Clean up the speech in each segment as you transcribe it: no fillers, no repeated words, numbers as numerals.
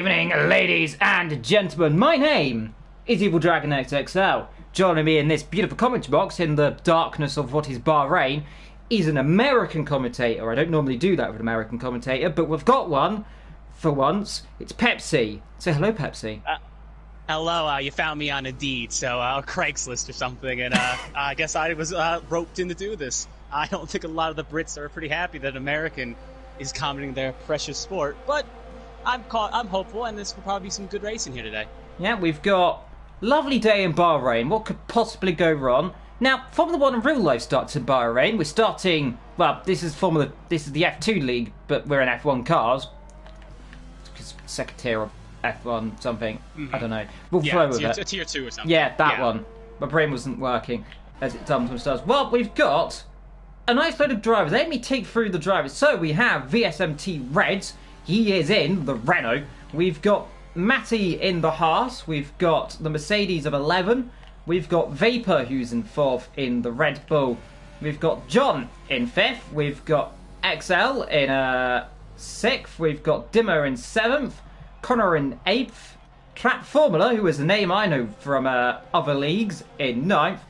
Evening, ladies and gentlemen. My name is Evil Dragon XXL. Joining me in this beautiful commentary box in the darkness of what is Bahrain is an American commentator. I don't normally do that with an American commentator, but we've got one for once. It's Pepsi. Say hello, Pepsi. Hello, you found me on Indeed, so Craigslist or something, and I guess I was roped in to do this. I don't think a lot of the Brits are pretty happy that an American is commenting their precious sport, but I'm hopeful, and this will probably be some good racing here today. Yeah, we've got lovely day in Bahrain. What could possibly go wrong? Now, Formula 1 in real life starts in Bahrain. We're starting, well, this is the F2 league, but we're in F1 cars. It's second tier of F1 something. I don't know. We'll flow with it. A tier 2 or something. Yeah, that one. My brain wasn't working, as it sometimes does. Well, we've got a nice load of drivers. Let me take through the drivers. So we have VSMT Reds. He is in the Renault. We've got Matty in the Haas. We've got the Mercedes of 11. We've got Vapor, who's in 4th in the Red Bull. We've got John in 5th. We've got XL in 6th. We've got Dimmer in 7th. Connor in 8th. Trap Formula, who is a name I know from other leagues, in 9th.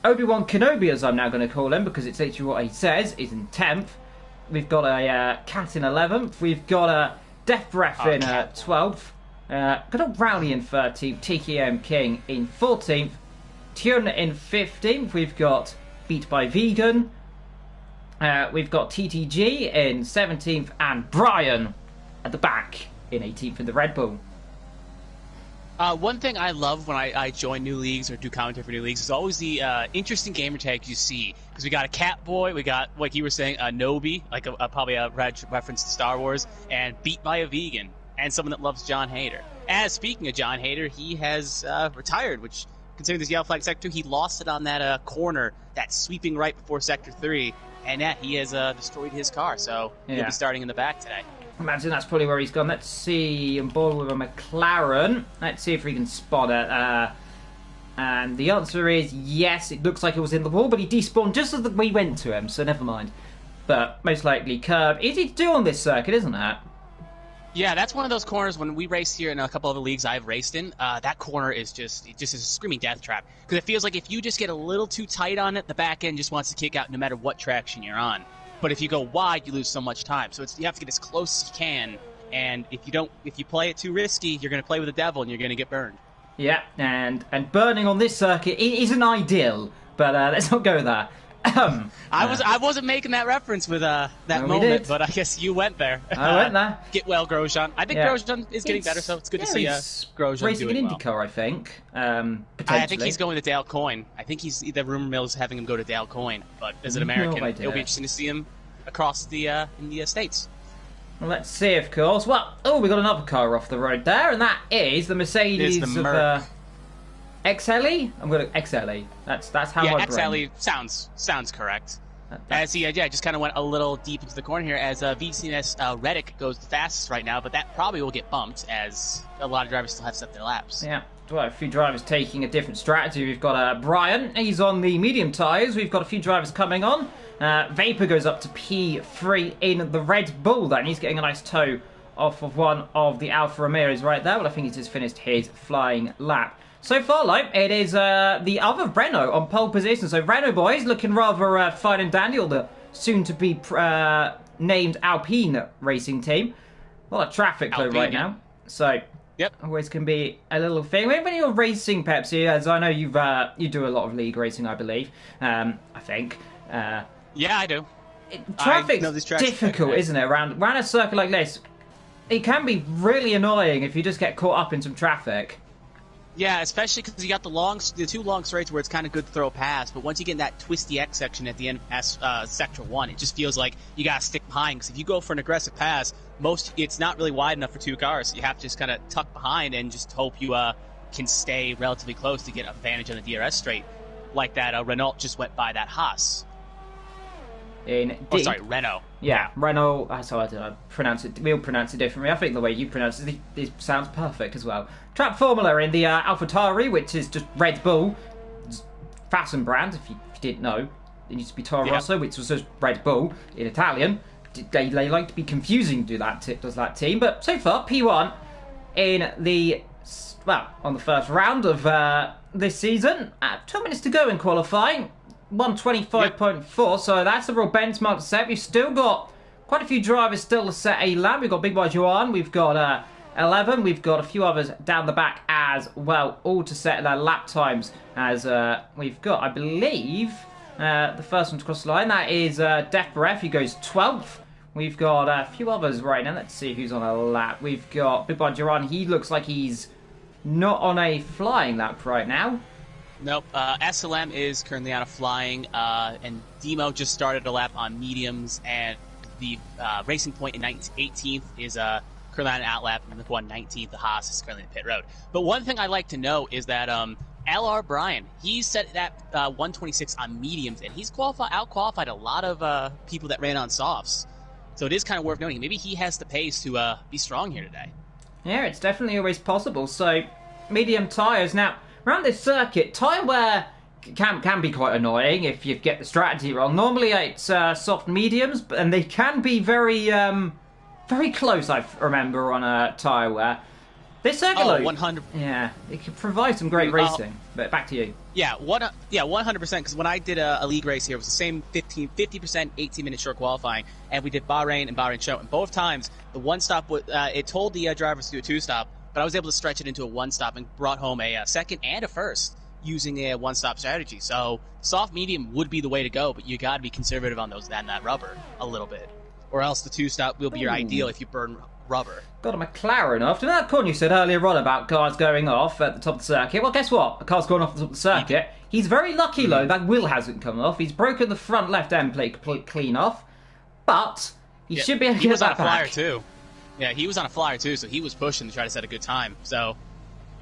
Obi-Wan Kenobi, as I'm now going to call him, because it's literally what he says, is in 10th. We've got a Cat in 11th. We've got a Death Breath in 12th. Got a Rowley in 13th. TKM King in 14th. Tune in 15th. We've got Beat by Vegan. We've got TTG in 17th. And Brian at the back in 18th in the Red Bull. One thing I love when I join new leagues or do commentary for new leagues is always the interesting gamer tags you see. Because we got a Catboy, we got, like you were saying, a Nobi, like probably a reference to Star Wars, and Beat by a Vegan, and someone that loves John Hader. As speaking of John Hader, he has retired, which, considering this yellow flag Sector 2, he lost it on that corner, that sweeping right before Sector 3, and he has destroyed his car, so he'll be starting in the back today. Imagine that's probably where he's gone. Let's see. I'm bored with a McLaren. Let's see if we can spot it. And the answer is yes. It looks like it was in the wall, but he despawned just as we went to him, so never mind. But most likely curb. Easy to do on this circuit, isn't it? Yeah, that's one of those corners when we race here in a couple of the leagues I've raced in. That corner is just is a screaming death trap. Because it feels like if you just get a little too tight on it, the back end just wants to kick out no matter what traction you're on. But if you go wide, you lose so much time. So you have to get as close as you can. And if you play it too risky, you're going to play with the devil and you're going to get burned. Yeah, and burning on this circuit isn't ideal. But let's not go there. I wasn't making that reference with that moment, but I guess you went there. I went there. Get well, Grosjean. I think Grosjean is getting better, so it's good to see Grosjean racing doing an well. IndyCar, I think. Potentially. I think he's going to Dale Coyne. I think the rumor mill is having him go to Dale Coyne. But as an American, it'll be interesting to see him across in the States. Well, let's see, of course. Well, we got another car off the road there, and that is the Mercedes of XLE? I'm going to XLE. That's how I XLE sounds correct. As he just kind of went a little deep into the corner here, as VCNS Reddick goes the fastest right now, but that probably will get bumped as a lot of drivers still have set their laps. Yeah, well, a few drivers taking a different strategy. We've got Brian, he's on the medium tyres. We've got a few drivers coming on. Vapor goes up to P3 in the Red Bull, and he's getting a nice tow off of one of the Alfa Romeos right there. Well, I think he's just finished his flying lap. So far, it is the other Renault on pole position. So Renault boys looking rather fine and dandy, the soon-to-be named Alpine racing team. A lot of traffic though right now. So always can be a little thing. When you're racing, Pepsi, as I know you do a lot of league racing, I believe. I think. Yeah, I do. Traffic's difficult, isn't it? Around a circuit like this, it can be really annoying if you just get caught up in some traffic. Yeah, especially because you got the two long straights where it's kind of good to throw past, but once you get in that twisty X section at the end of Sector 1, it just feels like you got to stick behind, because if you go for an aggressive pass, it's not really wide enough for two cars, so you have to just kind of tuck behind and just hope you can stay relatively close to get advantage on the DRS straight, like that Renault just went by that Haas. Renault. Yeah, Renault. That's how I pronounce it. We all pronounce it differently. I think the way you pronounce it sounds perfect as well. Trap Formula in the AlphaTauri, which is just Red Bull. It's Fasten brand, if you didn't know. It used to be Toro Rosso, which was just Red Bull in Italian. they like to be confusing, does that team. But so far, P1 in the, well, on the first round of this season. 2 minutes to go in qualifying. 125.4, so that's a real benchmark to set. We've still got quite a few drivers still to set a lap. We've got Big Boy Juan, we've got 11, we've got a few others down the back as well, all to set their lap times. As we've got, I believe, the first one to cross the line, that is Def Ref, who goes 12th. We've got a few others right now. Let's see who's on a lap. We've got Big Boy Juan, he looks like he's not on a flying lap right now. Nope. SLM is currently on a flying, and Demo just started a lap on mediums, and the Racing Point in 18th is currently on an out lap, and the one 19th, the Haas, is currently in the pit road. But one thing I'd like to know is that LR Brian, he's set that 126 on mediums, and he's out-qualified a lot of people that ran on softs. So it is kind of worth noting. Maybe he has the pace to be strong here today. Yeah, it's definitely always possible. So, medium tyres. Now, around this circuit, tyre wear can be quite annoying if you get the strategy wrong. Normally it's soft mediums, and they can be very very close, I remember, on tyre wear. This circuit, 100. Yeah, it can provide some great racing. But back to you. Yeah, 100%. Because when I did a league race here, it was the same 50%, 18-minute short qualifying, and we did Bahrain and Bahrain Show. And both times, the one stop, it told the drivers to do a two-stop, but I was able to stretch it into a one-stop and brought home a second and a first using a one-stop strategy. So soft medium would be the way to go, but you got to be conservative on that rubber a little bit, or else the two-stop will be your ideal if you burn rubber. Got a McLaren off. Do you know that corner you said earlier on about cars going off at the top of the circuit? Well, guess what? A car's gone off at the top of the circuit. He's very lucky, though, that wheel hasn't come off. He's broken the front left end plate clean off, but he should be able to get that back. He was on a flyer, too. Yeah, he was on a flyer, too, so he was pushing to try to set a good time. So,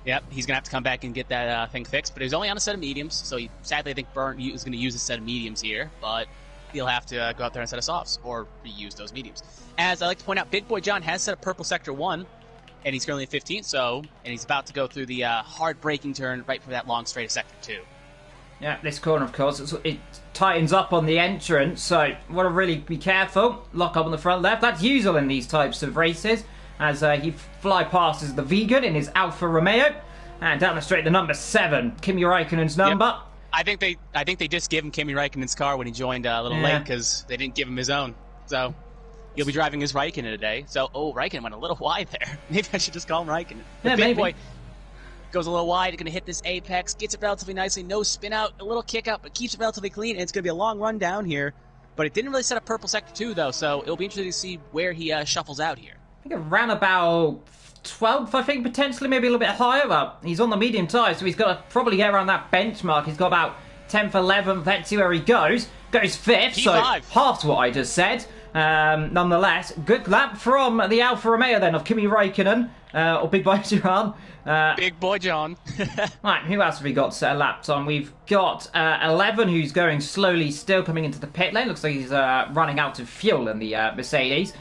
yep, he's going to have to come back and get that thing fixed. But he was only on a set of mediums, so sadly, I think Burnt is going to use a set of mediums here. But he'll have to go out there and set a softs, or reuse those mediums. As I like to point out, Big Boy John has set a purple sector 1, and he's currently 15th, and he's about to go through the hard braking turn right for that long straight of sector 2. Yeah, this corner, of course, it tightens up on the entrance, so want to really be careful. Lock up on the front left. That's usual in these types of races, as he fly passes the vegan in his Alfa Romeo, and down the straight, the number 7, Kimi Räikkönen's number. Yep. I think they just gave him Kimi Räikkönen's car when he joined a little late because they didn't give him his own. So he'll be driving his Räikkönen today. So, Räikkönen went a little wide there. Maybe I should just call him Räikkönen. Yeah, Big Boy goes a little wide, going to hit this apex, gets it relatively nicely, no spin out, a little kick out, but keeps it relatively clean, and it's going to be a long run down here. But it didn't really set a purple sector 2, though, so it'll be interesting to see where he shuffles out here. I think around about 12th, I think, potentially, maybe a little bit higher. Well, he's on the medium tyre, so he's got to probably get around that benchmark. He's got about 10th, 11th. Let's see where he goes. Goes 5th, so half what I just said. Nonetheless, good lap from the Alfa Romeo then of Kimi Räikkönen, or Big Boy John. Big Boy John. Right, who else have we got set a lap time? We've got 11, who's going slowly, still coming into the pit lane. Looks like he's running out of fuel in the Mercedes.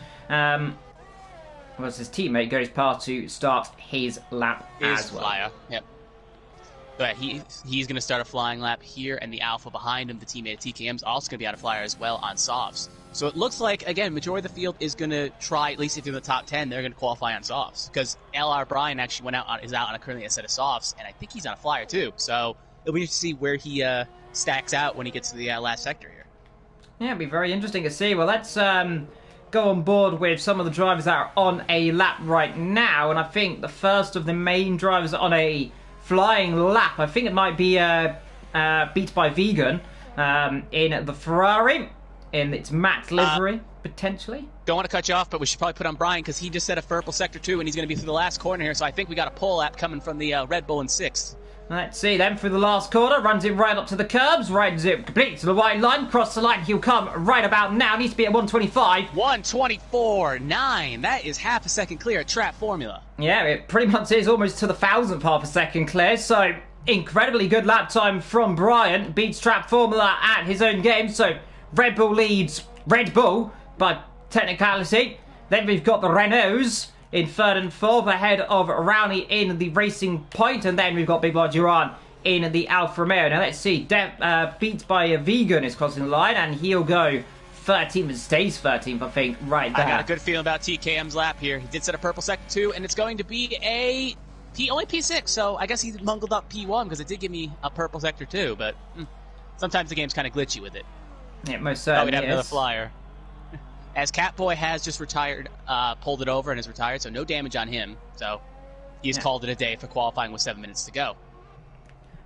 Whereas his teammate goes past to start his lap as well. Flyer. Yep. But he's going to start a flying lap here, and the Alpha behind him, the teammate at TKM, is also going to be on a flyer as well on softs. So it looks like, again, majority of the field is going to try, at least if they're in the top 10, they're going to qualify on softs. Because LR Brian actually is out on currently a set of softs, and I think he's on a flyer too. So it'll be interesting to see where he stacks out when he gets to the last sector here. Yeah, it'll be very interesting to see. Well, let's go on board with some of the drivers that are on a lap right now. And I think the first of the main drivers on a flying lap, I think it might be Beat by Vegan in the Ferrari, in its matte livery, potentially. Don't want to cut you off, but we should probably put on Brian because he just set a purple sector 2, and he's going to be through the last corner here, so I think we got a pole lap coming from the Red Bull in 6th. Let's see then, through the last corner, runs it right up to the curbs, rides it completely to the white line, cross the line, he'll come right about now, needs to be at 125. 124.9, that is half a second clear at Trap Formula. Yeah, it pretty much is almost to the 1,000th half a second clear, so incredibly good lap time from Brian, beats Trap Formula at his own game, so Red Bull leads Red Bull by technicality. Then we've got the Renaults in 3rd and 4th, ahead of Rowney in the Racing Point, and then we've got Big Boy Duran in the Alfa Romeo. Now let's see, Beat by a Vegan is crossing the line, and he'll go 13th and stays 13th, I think, right there. I got a good feeling about TKM's lap here. He did set a purple sector 2, and it's going to be only P6, so I guess he mungled up P1 because it did give me a purple sector 2, but sometimes the game's kind of glitchy with it. Yeah, most certainly we'd have another flyer. As Catboy has just retired, pulled it over and is retired, so no damage on him. So he's called it a day for qualifying with 7 minutes to go.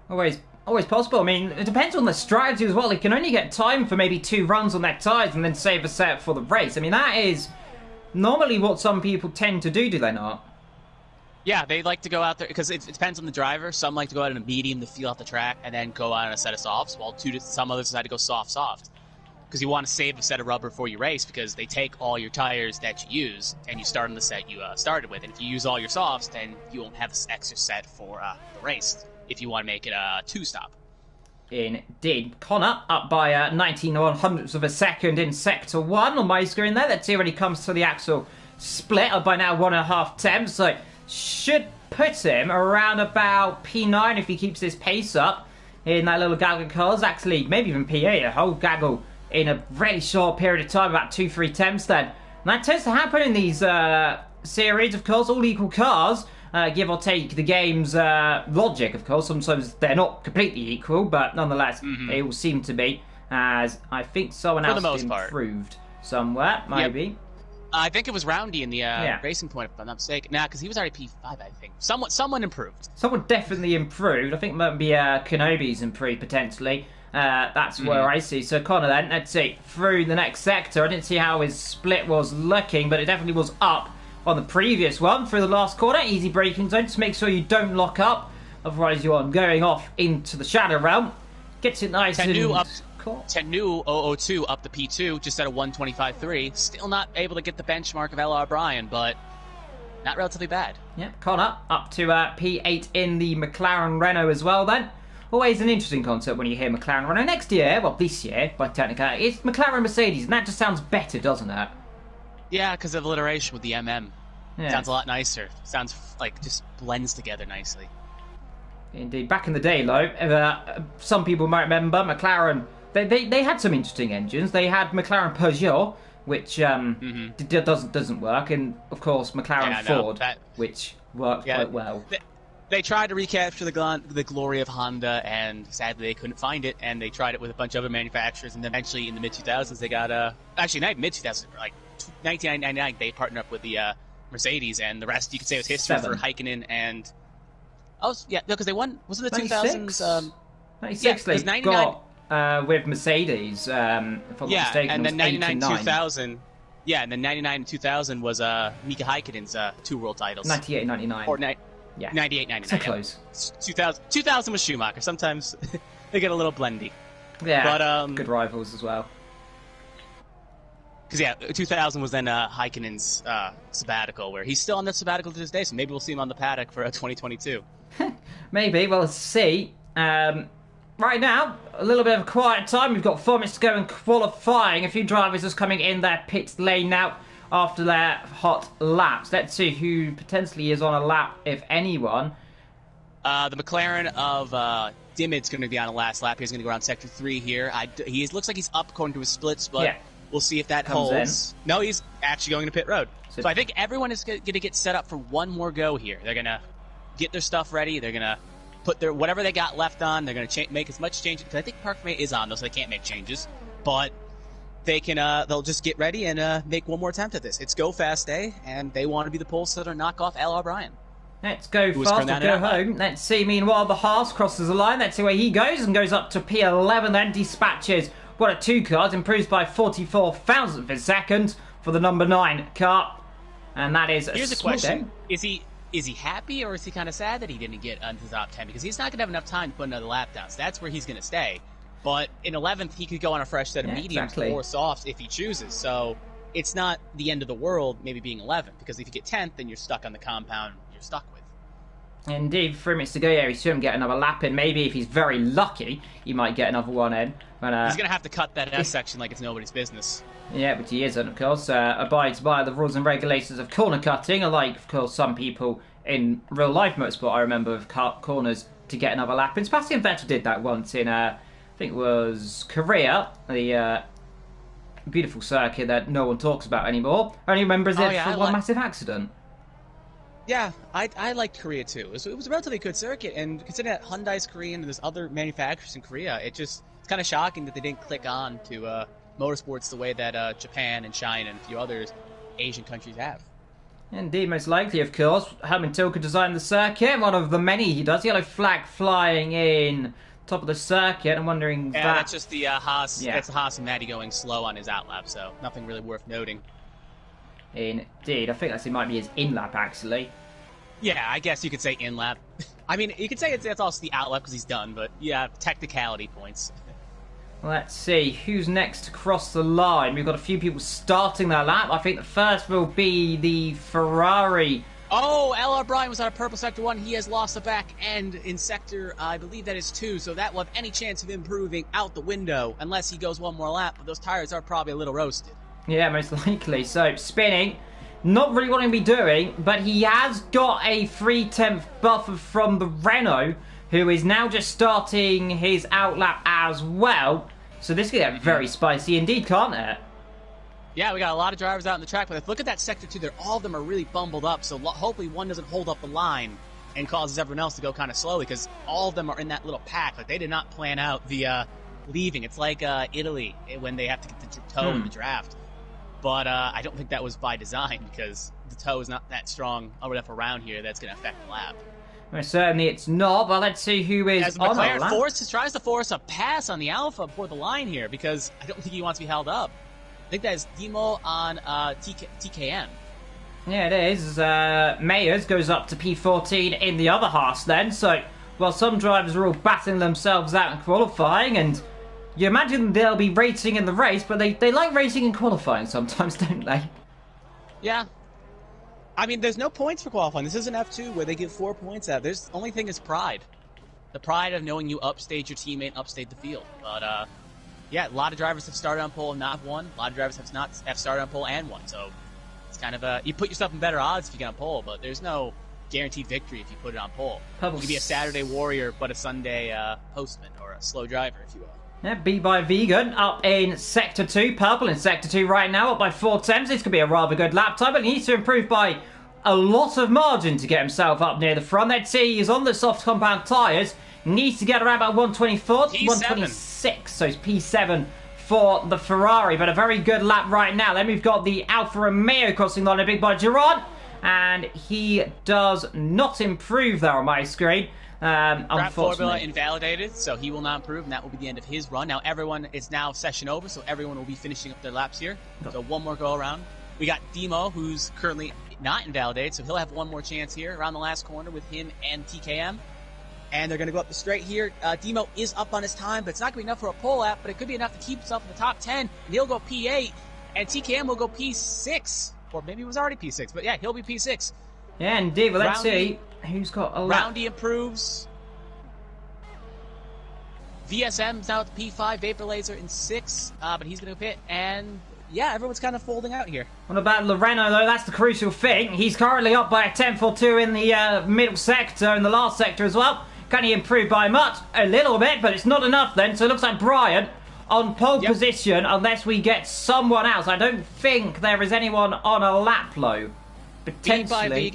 Always possible. I mean, it depends on the strategy as well. He can only get time for maybe 2 runs on their tyres and then save a set for the race. I mean, that is normally what some people tend to do they not? Yeah, they like to go out there, because it depends on the driver. Some like to go out in a medium to feel out the track and then go out on a set of softs, while some others decide to go soft. Because you want to save a set of rubber before you race, because they take all your tires that you use and you start on the set you started with. And if you use all your softs, then you won't have this extra set for the race if you want to make it a 2-stop. Indeed. Connor up by 19/100ths of a second in Sector 1 on my screen there. Let's see when he comes to the actual split. Up by now 1.5 tenths, so should put him around about P9 if he keeps this pace up in that little gaggle of cars. Actually, maybe even P8, a whole gaggle in a really short period of time, about 2-3 tenths then. And that tends to happen in these series, of course, all equal cars, give or take the game's logic, of course. Sometimes they're not completely equal, but nonetheless, they all seem to be, as I think someone else improved somewhere, maybe. Yep. I think it was Roundy in the Racing Point, if I'm not mistaken. Nah, because he was already P5, I think. Someone improved. Someone definitely improved. I think maybe Kenobi's improved, potentially. That's where I see. So Connor then, let's see, through the next sector. I didn't see how his split was looking, but it definitely was up on the previous one. Through the last corner, easy braking zone. Just make sure you don't lock up, otherwise you are going off into the shadow realm. Gets it nice and... Tennu 002 up the P2, just at a 125.3. Still not able to get the benchmark of LR Bryan, but not relatively bad. Yeah, Connor up to P8 in the McLaren Renault as well then. Always an interesting concept when you hear McLaren Renault. Next year, well, this year, by technical, it's McLaren Mercedes, and that just sounds better, doesn't it? Yeah, because of alliteration with the MM. Yeah. Sounds a lot nicer. Sounds like just blends together nicely. Indeed. Back in the day, though, some people might remember McLaren, they had some interesting engines. They had McLaren Peugeot, which doesn't work, and, of course, McLaren Ford, which worked quite well. They tried to recapture the glory of Honda, and sadly they couldn't find it, and they tried it with a bunch of other manufacturers, and then eventually in the mid-2000s they got, actually not mid-2000s, like 1999, they partnered up with the Mercedes, and the rest you could say was history for Häkkinen and... Oh, yeah, no, because they won, wasn't it the 2000s? 96 they got with Mercedes, if I'm not mistaken, and then 99 2000... Yeah, and then 99 and 2000 was Mika Häkkinen's 2 world titles. 98 99. Or 98, 99. So close. 2000 was Schumacher. Sometimes they get a little blendy. Yeah, but, good rivals as well. Because, 2000 was then Häkkinen's sabbatical, where he's still on that sabbatical to this day, so maybe we'll see him on the paddock for 2022. Maybe, well, let's see. Right now, a little bit of a quiet time. We've got 4 minutes to go in qualifying. A few drivers just coming in their pit lane now after their hot laps. Let's see who potentially is on a lap, if anyone. The McLaren of Dimmit's going to be on a last lap. He's going to go around Sector 3 here. He looks like he's up according to his splits, but we'll see if that holds. No, he's actually going to pit road. So I think everyone is going to get set up for one more go here. They're going to get their stuff ready. They're going to put their whatever they got left on. They're going to make as much change, because I think Park Mate is on, though, so they can't make changes. But they can, they'll just get ready and make one more attempt at this. It's go fast day, and they want to be the pole sitter and knock off LR Bryan. Let's go fast or go home. Let's see, meanwhile, the Haas crosses the line. Let's see where he goes, and goes up to P11, then dispatches one of 2 cars, improves by 44 thousandths of a second for the number 9 car. And that is Here's a question. Is he happy, or is he kind of sad that he didn't get into the top 10? Because he's not going to have enough time to put another lap down, so that's where he's going to stay. But in 11th, he could go on a fresh set of mediums or softs if he chooses. So it's not the end of the world, maybe being 11th, because if you get 10th, then you're stuck on the compound you're stuck with. Indeed, 3 minutes to go. Yeah, he shouldn't get another lap in. Maybe if he's very lucky, he might get another one in. But, he's going to have to cut that S section like it's nobody's business. Yeah, but he isn't, of course. Abides by the rules and regulations of corner cutting, unlike, of course, some people in real-life motorsport. I remember have cut corners to get another lap in. Sebastian Vettel did that once in, I think it was Korea, the Beautiful circuit that no one talks about anymore. Only remembers it for one massive accident. Yeah, I liked Korea too. It was a relatively good circuit, and considering that Hyundai's Korean and there's other manufacturers in Korea, it's kind of shocking that they didn't click on to motorsports the way that Japan and China and a few other Asian countries have. Indeed, most likely, of course. Herman Tilke designed the circuit, one of the many he does. Yellow flag flying in top of the circuit. I'm wondering that's just the Haas. Yeah. That's the Haas and Matty going slow on his outlap, so nothing really worth noting. Indeed, I think it might be his in-lap, actually. Yeah, I guess you could say in-lap. I mean, you could say it's also the outlap because he's done, but yeah, technicality points. Let's see, who's next to cross the line? We've got a few people starting their lap. I think the first will be the Ferrari. Oh, L.R. Bryan was on a purple sector 1. He has lost the back end in sector, I believe that is 2, so that will have any chance of improving out the window unless he goes one more lap, but those tires are probably a little roasted. Yeah, most likely. So, spinning. Not really what he'll be doing, but he has got a 3/10 buffer from the Renault, who is now just starting his outlap as well. So this could get very spicy indeed, can't it? Yeah, we got a lot of drivers out on the track, but look at that sector 2 there. All of them are really bumbled up, so hopefully one doesn't hold up the line and causes everyone else to go kind of slowly, because all of them are in that little pack. Like, they did not plan out the leaving. It's like Italy when they have to get the toe in the draft. But I don't think that was by design, because the toe is not that strong enough around here that's going to affect the lap. Well, certainly it's not, but let's see who is as McLaren tries to force a pass on the Alpha before the line here, because I don't think he wants to be held up. I think that is Demo on TKM. Yeah, it is. Mayers goes up to P14 in the other Haas then, so while some drivers are all battling themselves out in qualifying, and you imagine they'll be racing in the race, but they like racing in qualifying sometimes, don't they? Yeah. I mean, there's no points for qualifying. This isn't F2 where they give 4 points out. The only thing is pride. The pride of knowing you upstage your teammate and upstage the field. But, yeah, a lot of drivers have started on pole and not won. A lot of drivers have started on pole and won. So it's kind of you put yourself in better odds if you get on pole, but there's no guaranteed victory if you put it on pole. You can be a Saturday warrior, but a Sunday postman, or a slow driver, if you will. Yeah, beat by Vegan up in Sector 2. Purple in Sector 2 right now, up by 4/10. This could be a rather good lap time, but he needs to improve by a lot of margin to get himself up near the front. Let's see, he's on the soft compound tyres. Needs to get around about 124, P7. 126. So it's P7 for the Ferrari, but a very good lap right now. Then we've got the Alfa Romeo crossing the line, a big by Gerard, and he does not improve there on my screen. Unfortunately. Formula invalidated, so he will not improve, and that will be the end of his run. Now everyone is now session over, so everyone will be finishing up their laps here. So one more go around. We got Demo, who's currently not invalidated, so he'll have one more chance here around the last corner with him and TKM. And they're going to go up the straight here. Demo is up on his time, but it's not going to be enough for a pole lap, but it could be enough to keep himself in the top 10, and he'll go P8, and TKM will go P6, or maybe it was already P6, but yeah, he'll be P6. Yeah, indeed. Well, let's see who's got a lap. Roundy improves. VSM's now at the P5, Vapor Laser in 6, but he's going to pit, and yeah, everyone's kind of folding out here. What about Loreno, though? That's the crucial thing. He's currently up by a 10-4-2 in the middle sector, in the last sector as well. Can he improve by much? A little bit, but it's not enough then. So it looks like Brian on pole position, unless we get someone else. I don't think there is anyone on a lap low. Potentially.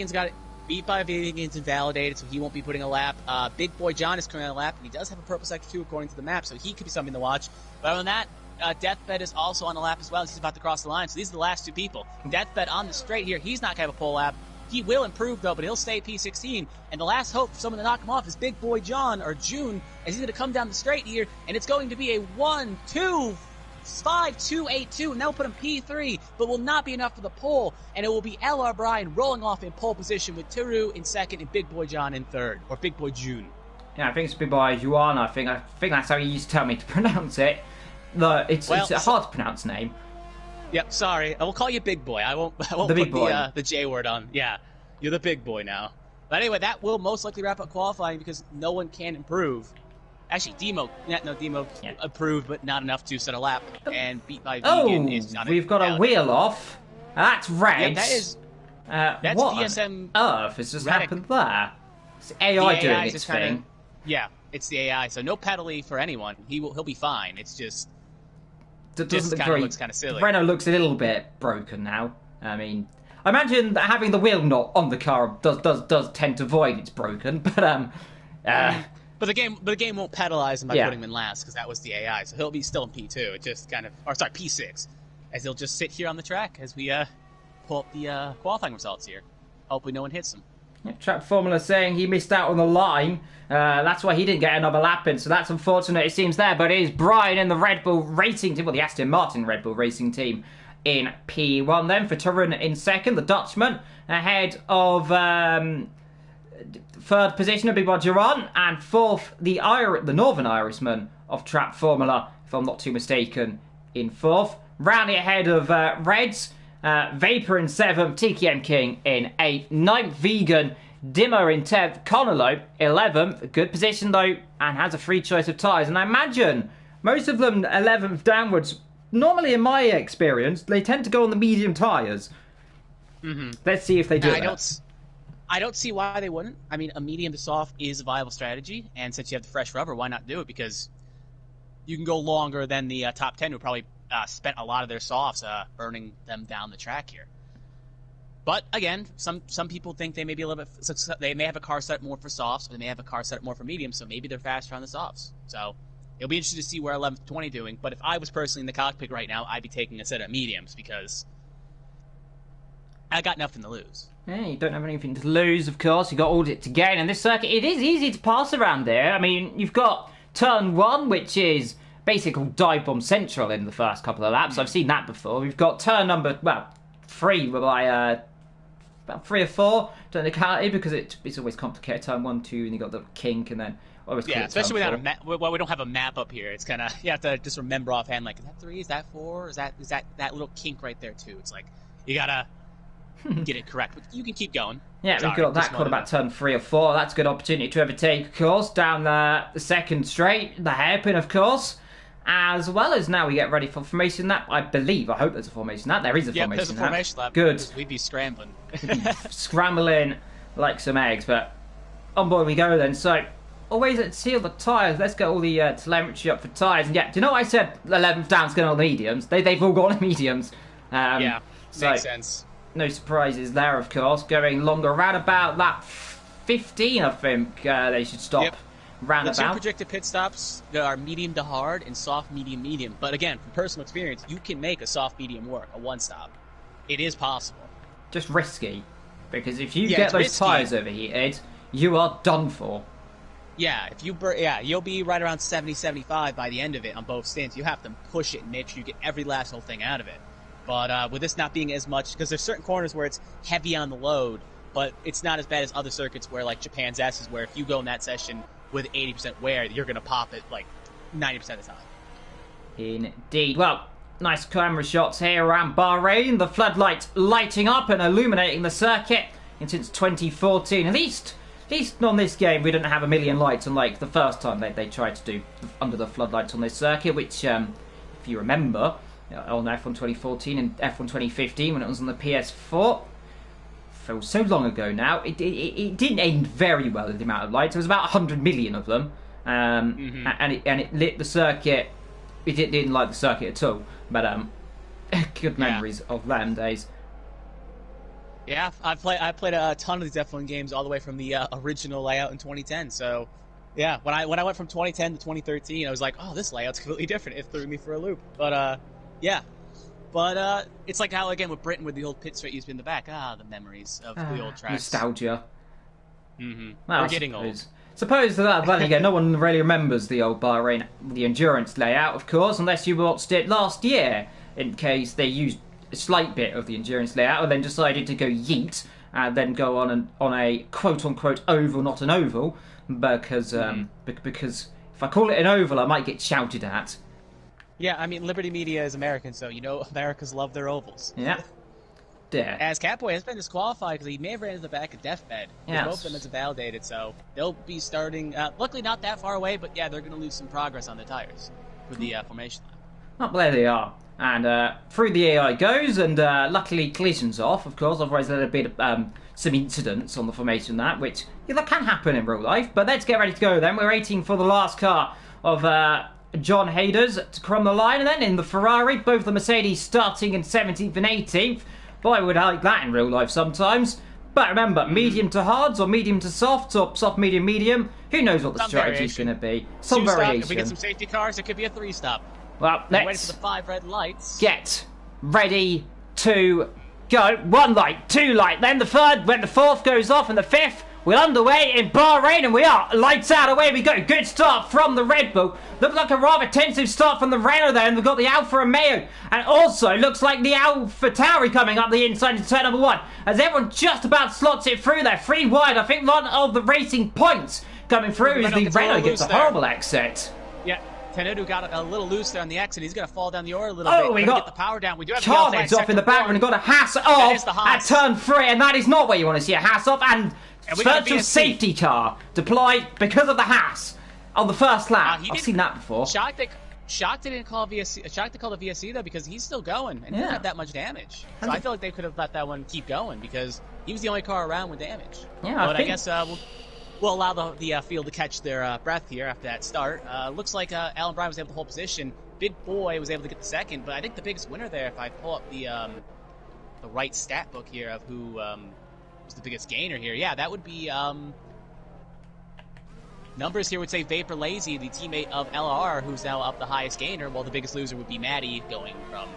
Beat by Vegan's invalidated, so he won't be putting a lap. Big Boy John is currently on a lap, and he does have a purple sector 2 according to the map, so he could be something to watch. But other than that, Deathbed is also on a lap as well. He's about to cross the line, so these are the last two people. Deathbed on the straight here. He's not going to have a pole lap. He will improve, though, but he'll stay P16. And the last hope for someone to knock him off is Big Boy John, or June, as he's going to come down the straight here, and it's going to be a 1-2-5-2-8-2, and that'll put him P3, but will not be enough for the pole, and it will be L.R. Bryan rolling off in pole position with Teru in second and Big Boy John in third, or Big Boy June. Yeah, I think it's Big Boy Juan, I think that's how he used to tell me to pronounce it. It's a hard to pronounce name. Yep, sorry. I will call you Big Boy. I won't put the J word on. Yeah, you're the Big Boy now. But anyway, that will most likely wrap up qualifying because no one can improve. Actually, Demo improved, but not enough to set a lap. And beat by Vegan is on we've got a wheel off. That's red. Yeah, that's what DSM. Earth has just happened there. It's AI doing its thing. Yeah, it's the AI. So no penalty for anyone. He'll be fine. It's just Just kind of looks kind of silly. Renault looks a little bit broken now. I mean, I imagine that having the wheel nut on the car does tend to void it's broken, but But the game won't penalize him by putting him in last because that was the AI, so he'll be still in P2. It just kind of, or sorry, P6, as he'll just sit here on the track as we pull up the qualifying results here. Hopefully, no one hits him. Yeah, Track Formula saying he missed out on the line. That's why he didn't get another lap in, so that's unfortunate, it seems there. But it is Brian in the Red Bull Racing Team, well, the Aston Martin Red Bull Racing Team in P1 then. For Turun in second, the Dutchman, ahead of third position of Big Boy Duran, and fourth, the Northern Irishman of Track Formula, if I'm not too mistaken, in fourth. Roundly ahead of Reds, Vapor in 7th, TTM King in 8th, 9th Vegan, Dimmer in 10th, Conolo 11th, a good position though, and has a free choice of tyres. And I imagine most of them 11th downwards, normally in my experience, they tend to go on the medium tyres. Let's see if they do I don't see why they wouldn't. I mean, a medium to soft is a viable strategy, and since you have the fresh rubber, why not do it? Because you can go longer than the top 10 who probably spent a lot of their softs burning them down the track here. But again, some people think they may be a little bit, they may have a car set more for softs, or they may have a car set more for mediums, so maybe they're faster on the softs. So it'll be interesting to see where 11th 20 doing. But if I was personally in the cockpit right now, I'd be taking a set of mediums because I got nothing to lose. Yeah, you don't have anything to lose, of course. You've got all it to gain. And this circuit, it is easy to pass around there. I mean, you've got turn 1, which is basically dive bomb central in the first couple of laps. I've seen that before. We've got turn number, 3 by about 3 or 4. Don't count it because it's always complicated. Turn 1, 2, and you got the kink, and then especially without a map. Well, we don't have a map up here. It's kind of, you have to just remember offhand. Like, is that 3? Is that 4? Is that little kink right there too? It's like you gotta get it correct, but you can keep going. Yeah, we've got that called about turn 3 or 4. That's a good opportunity to overtake, of course, down the second straight, the hairpin, of course, as well as now we get ready for formation lap. I hope there's a formation lap. There is a formation lap. There's a formation lap. Good. We'd be scrambling. Scrambling like some eggs, but on board we go then. So, always at seal the tyres. Let's get all the telemetry up for tyres. And yeah, do you know what I said 11th down's going on mediums? They've all gone on mediums. Yeah, makes sense. No surprises there, of course. Going longer, around about lap 15, I think they should stop. Yep. The two projected pit stops are medium to hard and soft, medium, medium. But again, from personal experience, you can make a soft, medium work, a one-stop. It is possible. Just risky, because if you get those tyres overheated, you are done for. Yeah, if you you'll be right around 70, 75 by the end of it on both stints. You have to push it and make sure you get every last whole thing out of it. But with this not being as much, because there's certain corners where it's heavy on the load, but it's not as bad as other circuits where, like Japan's S is, where if you go in that session with 80% wear, you're going to pop it like 90% of the time. Indeed. Well, nice camera shots here around Bahrain. The floodlights lighting up and illuminating the circuit. And since 2014, at least on this game, we didn't have a million lights unlike the first time they tried to do under the floodlights on this circuit, which, if you remember, on F1 2014 and F1 2015 when it was on the PS4. Feels so long ago now. It didn't aim very well at the amount of lights. There was about 100 million of them, and it lit the circuit. It didn't light the circuit at all. But good memories of them days. Yeah, I played a ton of these F1 games all the way from the original layout in 2010. So yeah, when I went from 2010 to 2013, I was like, oh, this layout's completely different. It threw me for a loop. But yeah. But it's like how, again, with Britain, with the old pit straight used to be in the back. The memories of the old tracks. Nostalgia. Well, We're getting old. Suppose that, then again, no one really remembers the old Bahrain, the endurance layout, of course, unless you watched it last year, in case they used a slight bit of the endurance layout and then decided to go yeet and then go on a quote-unquote oval, not an oval, because if I call it an oval, I might get shouted at. Yeah, I mean, Liberty Media is American, so you know Americans love their ovals. Yeah. Yeah. As Catboy has been disqualified because he may have ran into the back of deathbed. Yes. Both of them is validated, so they'll be starting, luckily not that far away, but yeah, they're going to lose some progress on the tires with the formation lap. Oh, there they are. And through the AI goes, and luckily collisions off, of course, otherwise there'd be some incidents on the formation lap, which that can happen in real life. But let's get ready to go then. We're waiting for the last car of John Haders to come the line, and then in the Ferrari, both the Mercedes starting in 17th and 18th. Boy, I would like that in real life sometimes. But remember, medium to hards or medium to softs or soft, medium, medium. Who knows what the strategy is going to be? Some variation. If we get some safety cars, it could be a 3-stop. Well, let's wait for the 5 red lights. Get ready to go. 1 light, 2 light, then the 3rd, when the 4th goes off, and the 5th. We're underway in Bahrain, and we are. Lights out, away we go. Good start from the Red Bull. Looks like a rather tensive start from the Renault there, and we've got the Alfa Romeo. And also, looks like the Alfa Tauri coming up the inside into turn number 1. As everyone just about slots it through there. 3 wide, I think one of the racing points coming through as the Renault gets a horrible exit. Yeah. Tenudu got a little loose there on the exit. He's going to fall down the oil a little bit. We got get the power down. We do have Carnage off in the back, and we've got a Haas off at turn 3, and that is not where you want to see a Haas off. And virtual safety car deployed because of the Haas on the first lap. I've seen that before. Shocked they didn't call VSC. Shocked they called the VSC though, because he's still going and he didn't have that much damage. So I feel like they could have let that one keep going because he was the only car around with damage. Yeah, but I guess we'll allow the field to catch their breath here after that start. Looks like Alan Bryan was able to hold position. Big Boy was able to get the second, but I think the biggest winner there, if I pull up the right stat book here of who was the biggest gainer here, yeah, that would be numbers here would say Vapor Lazy, the teammate of LR, who's now up the highest gainer, while the biggest loser would be Maddie, going from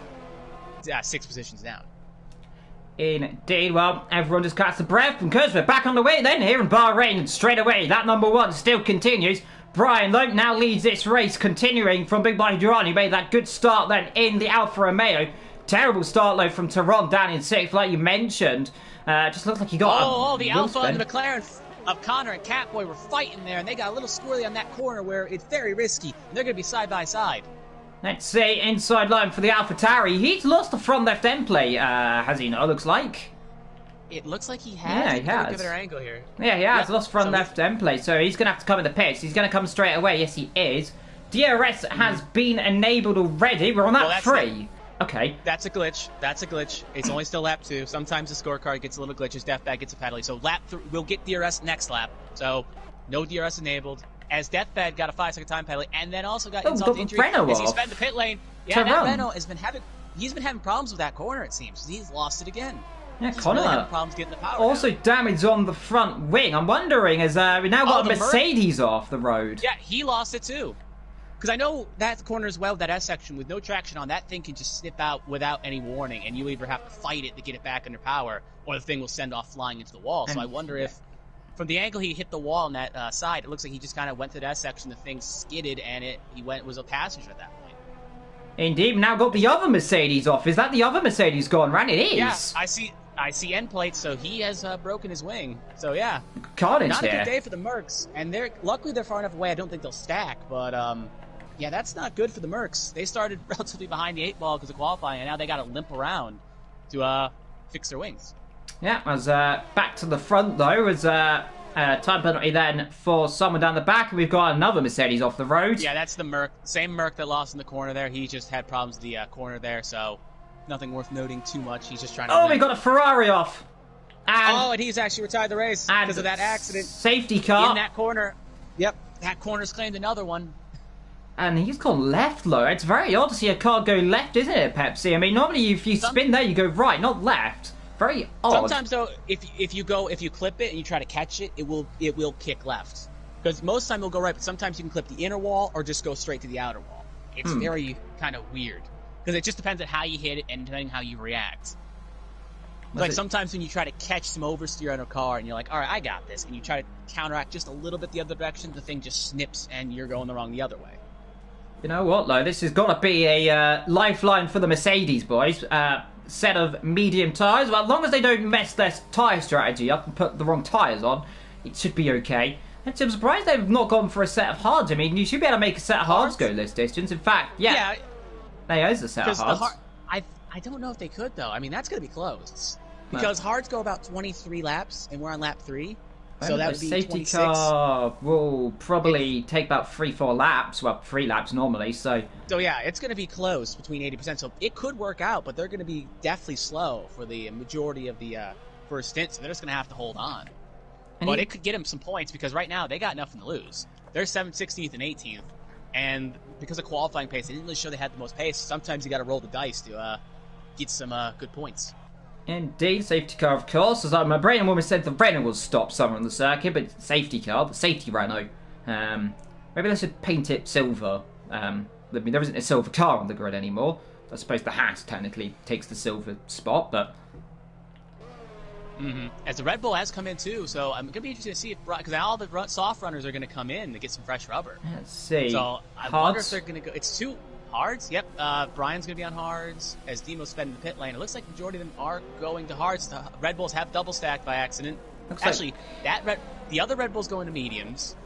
6 positions down. Indeed, well, everyone just catches the breath because we're back on the way then here in Bahrain straight away. That number 1 still continues. Brian Lope now leads this race, continuing from Big Buddy Duran, who made that good start then in the Alfa Romeo. Terrible start though from Tehran down in 6th, like you mentioned. Just looks like he got the Alfa and the McLaren of Connor and Catboy were fighting there, and they got a little squirrely on that corner where it's very risky. And they're going to be side by side. Let's see, inside line for the Alfa Tauri. He's lost the front left end play, has he not? Looks like. It looks like he has. Yeah, he has. Give it our angle here. Yeah, he has lost front left end play, so he's going to have to come in the pits. He's going to come straight away. Yes, he is. DRS has been enabled already. We're on that 3. Okay. That's a glitch. That's a glitch. It's only still lap 2. Sometimes the scorecard gets a little glitches. Deathbag gets a penalty. So lap 3, we'll get DRS next lap. So no DRS enabled. As Deathbag got a 5-second time penalty, and then also got insult to injury as he spent the pit lane. Yeah, that Renault has been having problems with that corner. It seems he's lost it again. Yeah, Connor really having problems getting the power. Also down. damage on the front wing. I'm wondering, as we now got a Mercedes off the road. Yeah, he lost it too. Because I know that corner as well, that S section with no traction on, that thing can just snip out without any warning, and you either have to fight it to get it back under power, or the thing will send off flying into the wall. So I wonder if, from the angle he hit the wall on that side, it looks like he just kind of went to that section, the thing skidded, and he was a passenger at that point. Indeed, now got the other Mercedes off. Is that the other Mercedes gone round? It is. Yeah, I see end plates, so he has broken his wing. So yeah, carnage not there. A good day for the Mercs, and luckily they're far enough away. I don't think they'll stack, but yeah, that's not good for the Mercs. They started relatively behind the 8 ball because of qualifying, and now they got to limp around to fix their wings. Yeah, as back to the front though, as time penalty then for someone down the back, and we've got another Mercedes off the road. Yeah, that's the Merc, same Merc that lost in the corner there. He just had problems with the corner there, so nothing worth noting too much. He's just trying to. Oh, we got a Ferrari off. And he's actually retired the race because of that accident. Safety car in that corner. Yep, that corner's claimed another one. And he's gone left, though. It's very odd to see a car go left, isn't it, Pepsi? I mean, normally if you spin there, you go right, not left. Very odd. Sometimes, though, if you clip it and you try to catch it, it will kick left. Because most of the time it'll go right, but sometimes you can clip the inner wall or just go straight to the outer wall. It's very kind of weird. Because it just depends on how you hit it and depending how you react. Like sometimes when you try to catch some oversteer on a car and you're like, all right, I got this, and you try to counteract just a little bit the other direction, the thing just snips and you're going the other way. You know what, though? This has got to be a lifeline for the Mercedes boys. Set of medium tyres. Well, as long as they don't mess their tyre strategy up and put the wrong tyres on, it should be okay. And I'm surprised they've not gone for a set of hards. I mean, you should be able to make a set of hards go this distance. In fact, yeah. There is a set of hards. I don't know if they could, though. I mean, that's going to be close. Because hards go about 23 laps, and we're on lap 3. So that would be safety 26. Car will probably take about 3-4 laps. Well, 3 laps normally, so yeah, it's going to be close between 80%. So it could work out, but they're going to be definitely slow for the majority of the first stint, so they're just going to have to hold on. But it could get them some points, because right now they got nothing to lose. They're 7th, 16th, and 18th, And because of qualifying pace, they didn't really show they had the most pace. Sometimes you got to roll the dice to get some good points. Indeed, safety car, of course. As my brain almost said the Renault will stop somewhere on the circuit, but it's safety car, the safety Renault. Maybe they should paint it silver. I mean, there isn't a silver car on the grid anymore. I suppose the Haas technically takes the silver spot, but... As the Red Bull has come in too, so I'm going to be interested to see if... Because all the soft runners are going to come in to get some fresh rubber. Let's see. So I wonder if they're going to go... It's 2 hards? Yep. Brian's going to be on hards as Demo's fed in the pit lane. It looks like the majority of them are going to hards. The Red Bulls have double stacked by accident. Actually, the other Red Bull's going to mediums.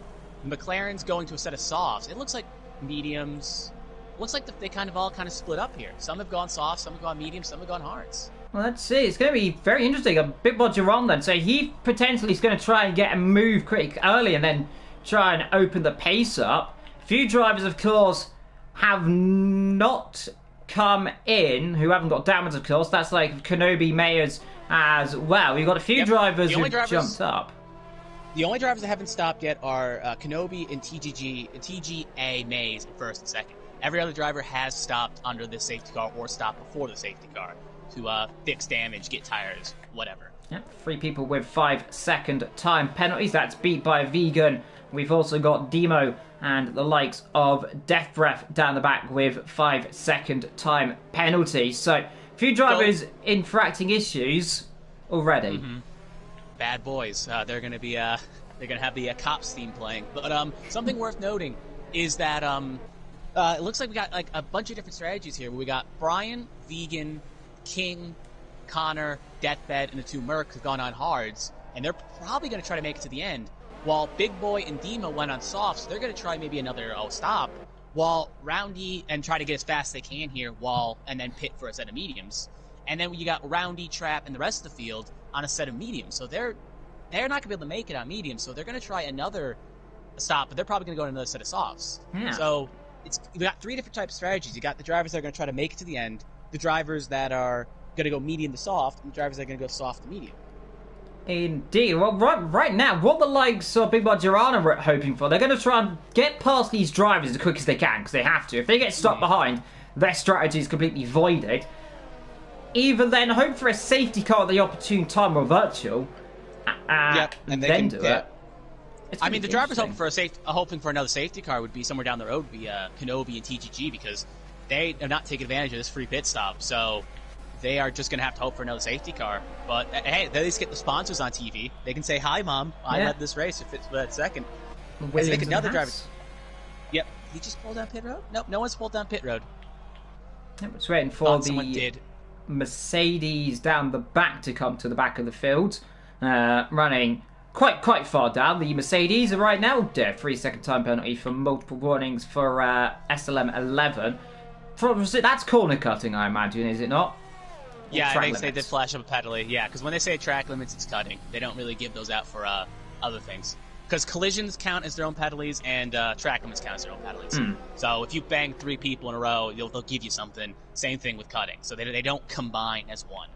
McLaren's going to a set of softs. It looks like mediums... Looks like they kind of split up here. Some have gone soft, some have gone medium, some have gone hards. Well, let's see. It's going to be very interesting. A bit more Geron then. So he potentially is going to try and get a move quick early and then try and open the pace up. A few drivers, of course, have not come in who haven't got damage, of course. That's like Kenobi Mayers as well. We've got a few drivers who jumped up. The only drivers that haven't stopped yet are Kenobi and TGA Mays in first and second. Every other driver has stopped under the safety car or stopped before the safety car to fix damage, get tires, whatever. Yep, 3 people with 5-second time penalties. That's beat by Vegan. We've also got Demo and the likes of Death Breath down the back with 5-second time penalties. So, a few drivers infracting issues already. Bad boys. They're going to be they're going to have the cops theme playing. But something worth noting is that it looks like we got like a bunch of different strategies here. We got Brian, Vegan, King, Connor, Deathbed, and the 2 Mercs have gone on hards, and they're probably going to try to make it to the end. While Big Boy and Demo went on softs, so they're going to try maybe another stop. While Roundy and try to get as fast as they can here, and then pit for a set of mediums. And then you got Roundy, Trap, and the rest of the field on a set of mediums. So they're not going to be able to make it on mediums. So they're going to try another stop, but they're probably going to go to another set of softs. Yeah. So we got 3 different types of strategies. You got the drivers that are going to try to make it to the end, the drivers that are going to go medium to soft, and the drivers that are going to go soft to medium. Indeed. Well, right now, what the likes of Big Bud Girana are hoping for, they're going to try and get past these drivers as quick as they can, because they have to. If they get stuck behind, their strategy is completely voided. Either then hope for a safety car at the opportune time or virtual, and then do it. I mean, the drivers hoping for another safety car would be somewhere down the road would be Kenobi and TGG, because they are not taking advantage of this free pit stop. So they are just going to have to hope for another safety car. But hey, they at least get the sponsors on TV. They can say, "Hi, Mom, I led this race if it's for that second." I think another driver. Yep, he just pulled down pit road. Nope, no one's pulled down pit road. Yep, it's waiting for the Mercedes down the back to come to the back of the field, running quite far down. The Mercedes are right now 3-second time penalty for multiple warnings for SLM 11. That's corner cutting, I imagine, is it not? Yeah, I think they did flash up a penalty. Yeah, because when they say track limits, it's cutting. They don't really give those out for other things. Because collisions count as their own penalties, and track limits count as their own penalties. So if you bang 3 people in a row, they'll give you something. Same thing with cutting. So they don't combine as one.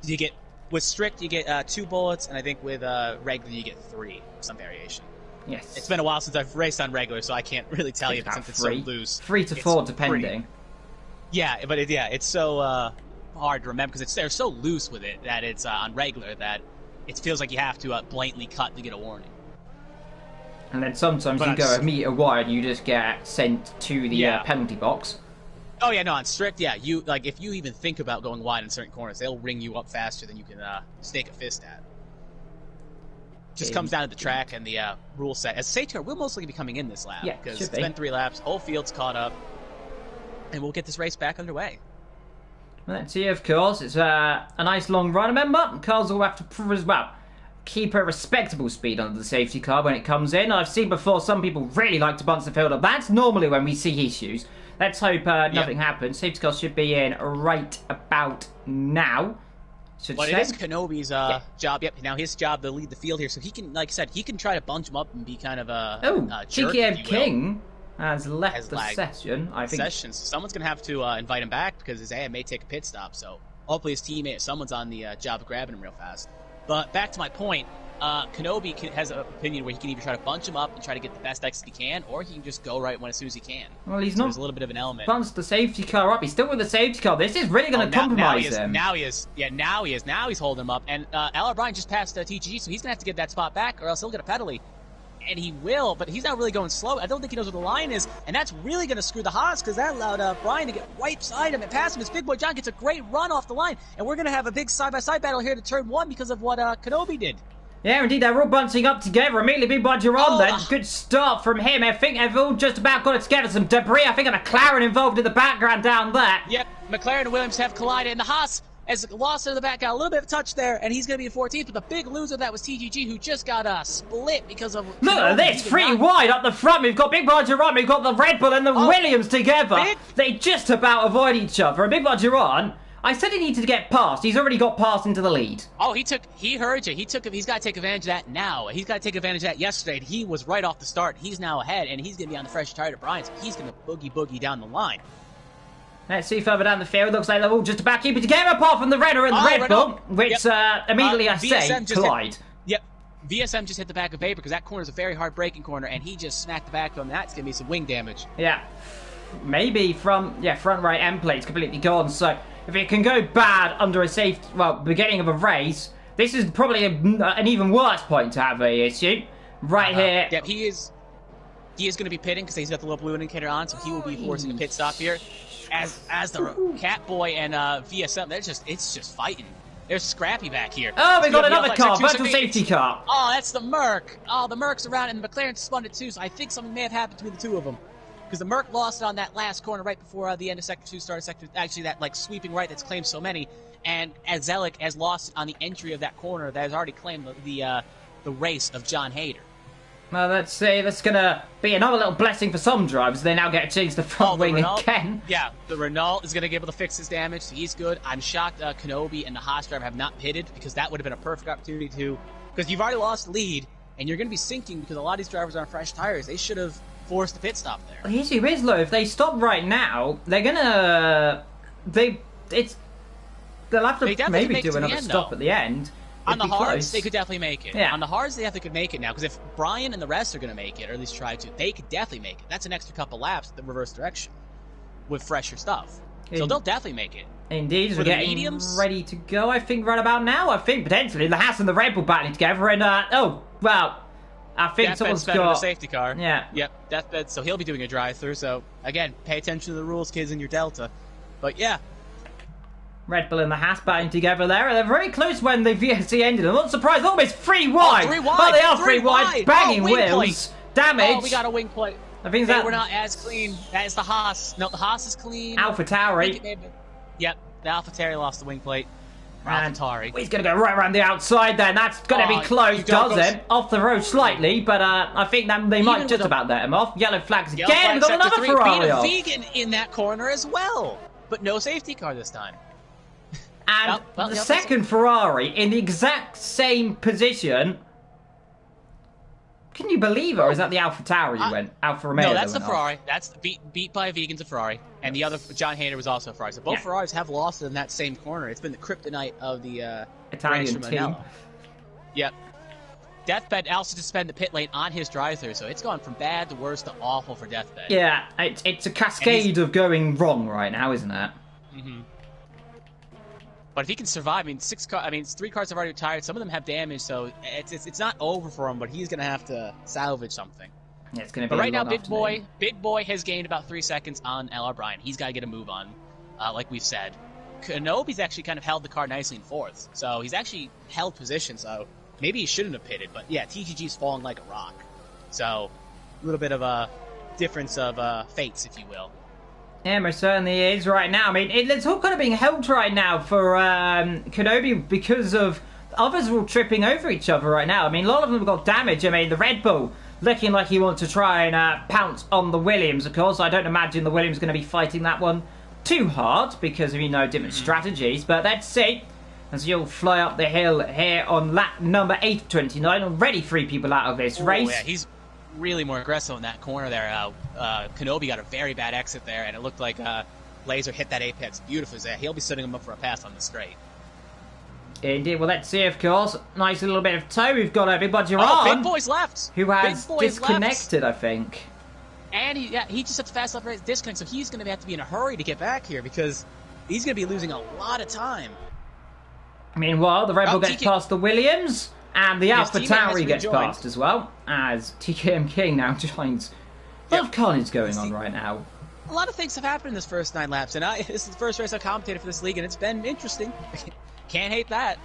You get with strict, you get 2 bullets, and I think with regular, you get 3, some variation. Yes. It's been a while since I've raced on regular, so I can't really tell you since it's so loose. 3 to 4, depending. Yeah, but it's so hard to remember because they're so loose with it that it's on regular that it feels like you have to blatantly cut to get a warning. And then sometimes you go a meter wide, you just get sent to the penalty box. Oh yeah, no, on strict, you if you even think about going wide in certain corners, they'll ring you up faster than you can snake a fist at. Just comes down to the track and the rule set. As safety car, we'll mostly be coming in this lap because it's been 3 laps, whole field's caught up, and we'll get this race back underway. Well, let's see, of course, it's a nice long run. Remember, cars will have to keep a respectable speed under the safety car when it comes in. I've seen before some people really like to bunch the field up. That's normally when we see issues. Let's hope nothing happens. Safety car should be in right about now. It is Kenobi's job. Yep, now his job to lead the field here. So he can, like I said, he can try to bunch him up and be kind of a jerk, TTM King has left the session. I think someone's going to have to invite him back because his AM may take a pit stop. So hopefully his teammate, someone's on the job of grabbing him real fast. But back to my point, Kenobi has an opinion where he can either try to bunch him up and try to get the best exit he can, or he can just go right as soon as he can. Well, he's so not. There's a little bit of an element. Bunch the safety car up. He's still with the safety car. This is really going to compromise him. Now he is. Yeah, now he is. Now he's holding him up. And Al O'Brien just passed TTG, so he's going to have to get that spot back, or else he'll get a penalty. And he will, but he's not really going slow. I don't think he knows what the line is, and that's really going to screw the Haas, because that allowed Brian to get right beside him and pass him. His big boy John gets a great run off the line, and we're going to have a big side-by-side battle here to turn 1 because of what Kenobi did. Yeah, indeed, they're all bunching up together. Immediately, Big Boy Jerome then. Good start from him. I think they've all just about got it together. Some debris. I think a McLaren involved in the background down there. Yep, McLaren and Williams have collided, and the Haas has lost in the back, got a little bit of touch there, and he's going to be in 14th, but the big loser of that was TTG, who just got split because of... Look at this, 3 wide up the front. We've got Big Bargeron, we've got the Red Bull and the Williams together. They just about avoid each other. And Big Bargeron, I said he needed to get past. He's already got past into the lead. Oh, he heard you. He's got to take advantage of that now. He's got to take advantage of that yesterday. He was right off the start. He's now ahead, and he's going to be on the fresh tire to Brian, so he's going to boogie down the line. Let's see further down the field. Looks like they're all just about keeping together, apart from the Renault and the Red Bull, which immediately I say collide. Yep. VSM just hit the back of Vapor because that corner is a very hard braking corner, and he just smacked the back of him. That's going to be some wing damage. Yeah. Maybe front right end plate's completely gone. So if it can go bad under a safety, beginning of a race, this is probably an even worse point to have a issue. Right here. Yep, he is going to be pitting because he's got the little blue indicator on, so he will be forcing a pit stop here. As the Catboy and VSM, it's just fighting. They're scrappy back here. Oh, we got another car, virtual safety car. Oh, that's the Merc. Oh, the Merc's around, and the McLaren spun it too, so I think something may have happened between the two of them. Because the Merc lost it on that last corner right before the end of Sector 2 started Sector... Actually, that sweeping right that's claimed so many. And Azelic has lost on the entry of that corner that has already claimed the race of John Hayter. Well, let's see. That's going to be another little blessing for some drivers. They now get to change the front wing again. Yeah, the Renault is going to be able to fix his damage, so he's good. I'm shocked Kenobi and the Haas driver have not pitted, because that would have been a perfect opportunity to... Because you've already lost the lead, and you're going to be sinking because a lot of these drivers are on fresh tires. They should have forced the pit stop there. The issue is, though, if they stop right now, they're going to... They'll have to maybe do another stop at the end. On the hards, they could definitely make it. Yeah. On the hards, they definitely could make it now, because if Brian and the rest are going to make it, or at least try to, they could definitely make it. That's an extra couple laps the reverse direction with fresher stuff. So they'll definitely make it. Indeed, we're getting ready to go, I think, right about now. I think, potentially, the Haas and the Red Bull battling together, and, I think someone's got... a safety car. Yeah. Yep, Deathbed, so he'll be doing a drive-through, so, again, pay attention to the rules, kids, in your Delta. But, yeah. Red Bull and the Haas batting together there. They're very close when the VSC ended. I'm not surprised. Almost 3 wide. 3 wide. Oh, they are 3 wide. Banging wheels. Damage. Oh, we got a wing plate. I think we're not as clean. That is the Haas. No, the Haas is clean. AlphaTauri. Yep, the AlphaTauri lost the wing plate. AlphaTauri. He's going to go right around the outside then. That's going to be close, does it? Off the road slightly, but I think that they might just about let him off. Yellow flags again. We've got another Ferrari off. Vegan in that corner as well, but no safety car this time. And the second Ferrari in the exact same position. Can you believe it? Or is that the AlphaTauri you went? Alfa Romeo? No, that's the Ferrari. That's beat by a Vegan's a Ferrari. And the other, John Hayter, was also a Ferrari. So both Ferraris have lost in that same corner. It's been the kryptonite of the Italian team. Yep. Deathbed also just spent the pit lane on his drive-through, so it's gone from bad to worse to awful for Deathbed. Yeah, it's a cascade of going wrong right now, isn't it? Mm-hmm. But if he can survive, 3 cars have already retired. Some of them have damage, so it's not over for him. But he's gonna have to salvage something. Yeah, it's gonna be. But right now, Big Boy has gained about 3 seconds on L.R. Bryan. He's got to get a move on, like we've said. Kenobi's actually kind of held the car nicely in 4th, so he's actually held position. So maybe he shouldn't have pitted. But yeah, TTG's fallen like a rock. So a little bit of a difference of fates, if you will. Yeah, most certainly is right now. It's all kind of being held right now for Kenobi because of others are all tripping over each other right now. A lot of them have got damage. The Red Bull looking like he wants to try and pounce on the Williams, of course. I don't imagine the Williams going to be fighting that one too hard because of, different strategies. But let's see. As you'll fly up the hill here on lap number 829. Already 3 people out of this race. Yeah, he's really more aggressive in that corner there. Kenobi got a very bad exit there, and it looked like Laser hit that apex beautifully there. He'll be setting him up for a pass on the straight. Indeed. Well, let's see, of course. Nice little bit of toe. We've got Big Boy Oh, Big Boy's left. Who has disconnected, I think. And he just had the fast left right disconnect, so he's going to have to be in a hurry to get back here because he's going to be losing a lot of time. Meanwhile, the Red Bull gets past the Williams, and the Alpha Tauri gets past as well, as TKM King now joins. A lot of carnage going on right now. A lot of things have happened in this first 9 laps, and this is the first race I've commentated for this league, and it's been interesting. Can't hate that.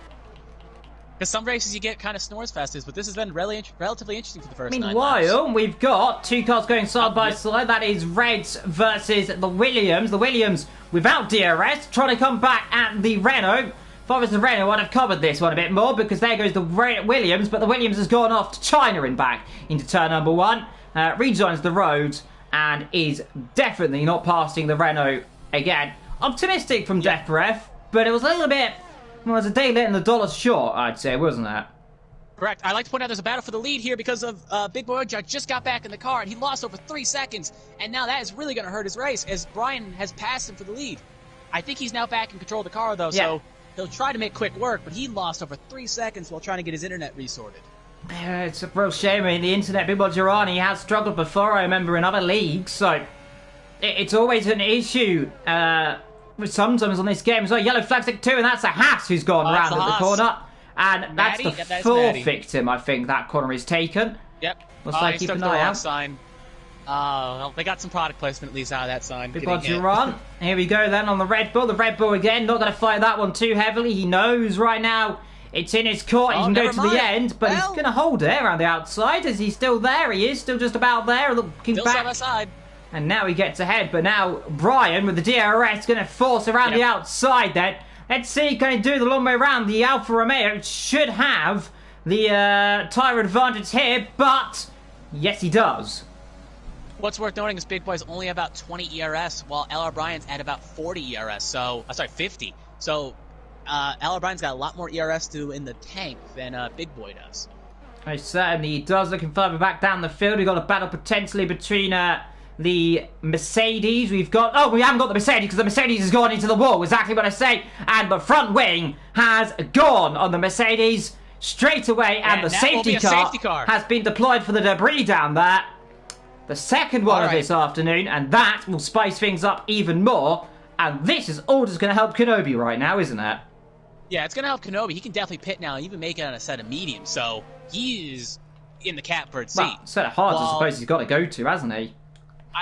Because some races you get kind of snores fastest, but this has been relatively interesting for the first 9 laps. Meanwhile, we've got 2 cars going side by side. That is Reds versus the Williams. The Williams without DRS, trying to come back at the Renault. If I was the Renault, I'd have covered this one a bit more, because there goes the Williams, but the Williams has gone off to China and back into turn number 1. Rejoins the road, and is definitely not passing the Renault again. Optimistic from Def Ref, but it was a little bit... Well, it was a day late and the dollar short, I'd say, wasn't it? Correct. I'd like to point out there's a battle for the lead here because of Big Boy just got back in the car, and he lost over 3 seconds, and now that is really going to hurt his race, as Brian has passed him for the lead. I think he's now back in control of the car, though, so he'll try to make quick work, but he lost over 3 seconds while trying to get his internet resorted. It's a real shame. I mean, the internet, Big Boy Girani has struggled before, I remember, in other leagues, so it's always an issue sometimes on this game. So yellow flag stick 2, and that's a Haas who's gone round at the corner. And that's the 4th victim, I think, that corner is taken. Yep. Looks like keep an eye out. Sign. Well, they got some product placement at least out of that sign. Big Boy Girani. Here we go then on the Red Bull. The Red Bull again, not going to fight that one too heavily. He knows right now it's in his court. He can go to the end, but he's going to hold it around the outside. Is he still there? He is still just about there. Looking still back. Side by side. And now he gets ahead, but now Brian with the DRS going to force around the outside then. Let's see, can he do the long way around? The Alfa Romeo should have the tyre advantage here, but yes, he does. What's worth noting is Big Boy's only about 20 ERS, while L.R. Bryan's at about 40 ERS, so, sorry, 50. So, L.R. Bryan's got a lot more ERS to in the tank than Big Boy does. He certainly does. Looking further back down the field, we've got a battle potentially between the Mercedes. We've got... Oh, we haven't got the Mercedes because the Mercedes has gone into the wall. Exactly what I say. And the front wing has gone on the Mercedes straight away. And the safety car has been deployed for the debris down there. The second one of this afternoon. And that will spice things up even more. And this is all just going to help Kenobi right now, isn't it? Yeah, it's going to help Kenobi. He can definitely pit now and even make it on a set of mediums. So he is in the catbird seat. Well, set of hards, I suppose he's got to go to, hasn't he?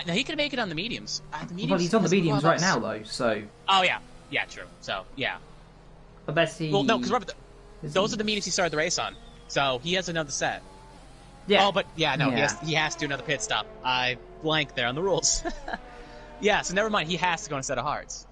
No, he can make it on the mediums. Well, he's on the mediums right now, though, so... Oh, yeah. Yeah, true. So, yeah. But let's see... Well, no, because remember, those are the mediums he started the race on. So, he has another set. Yeah. Oh, but, yeah, no, he has to do another pit stop. I blanked there on the rules. Yeah, so never mind. He has to go on a set of hards.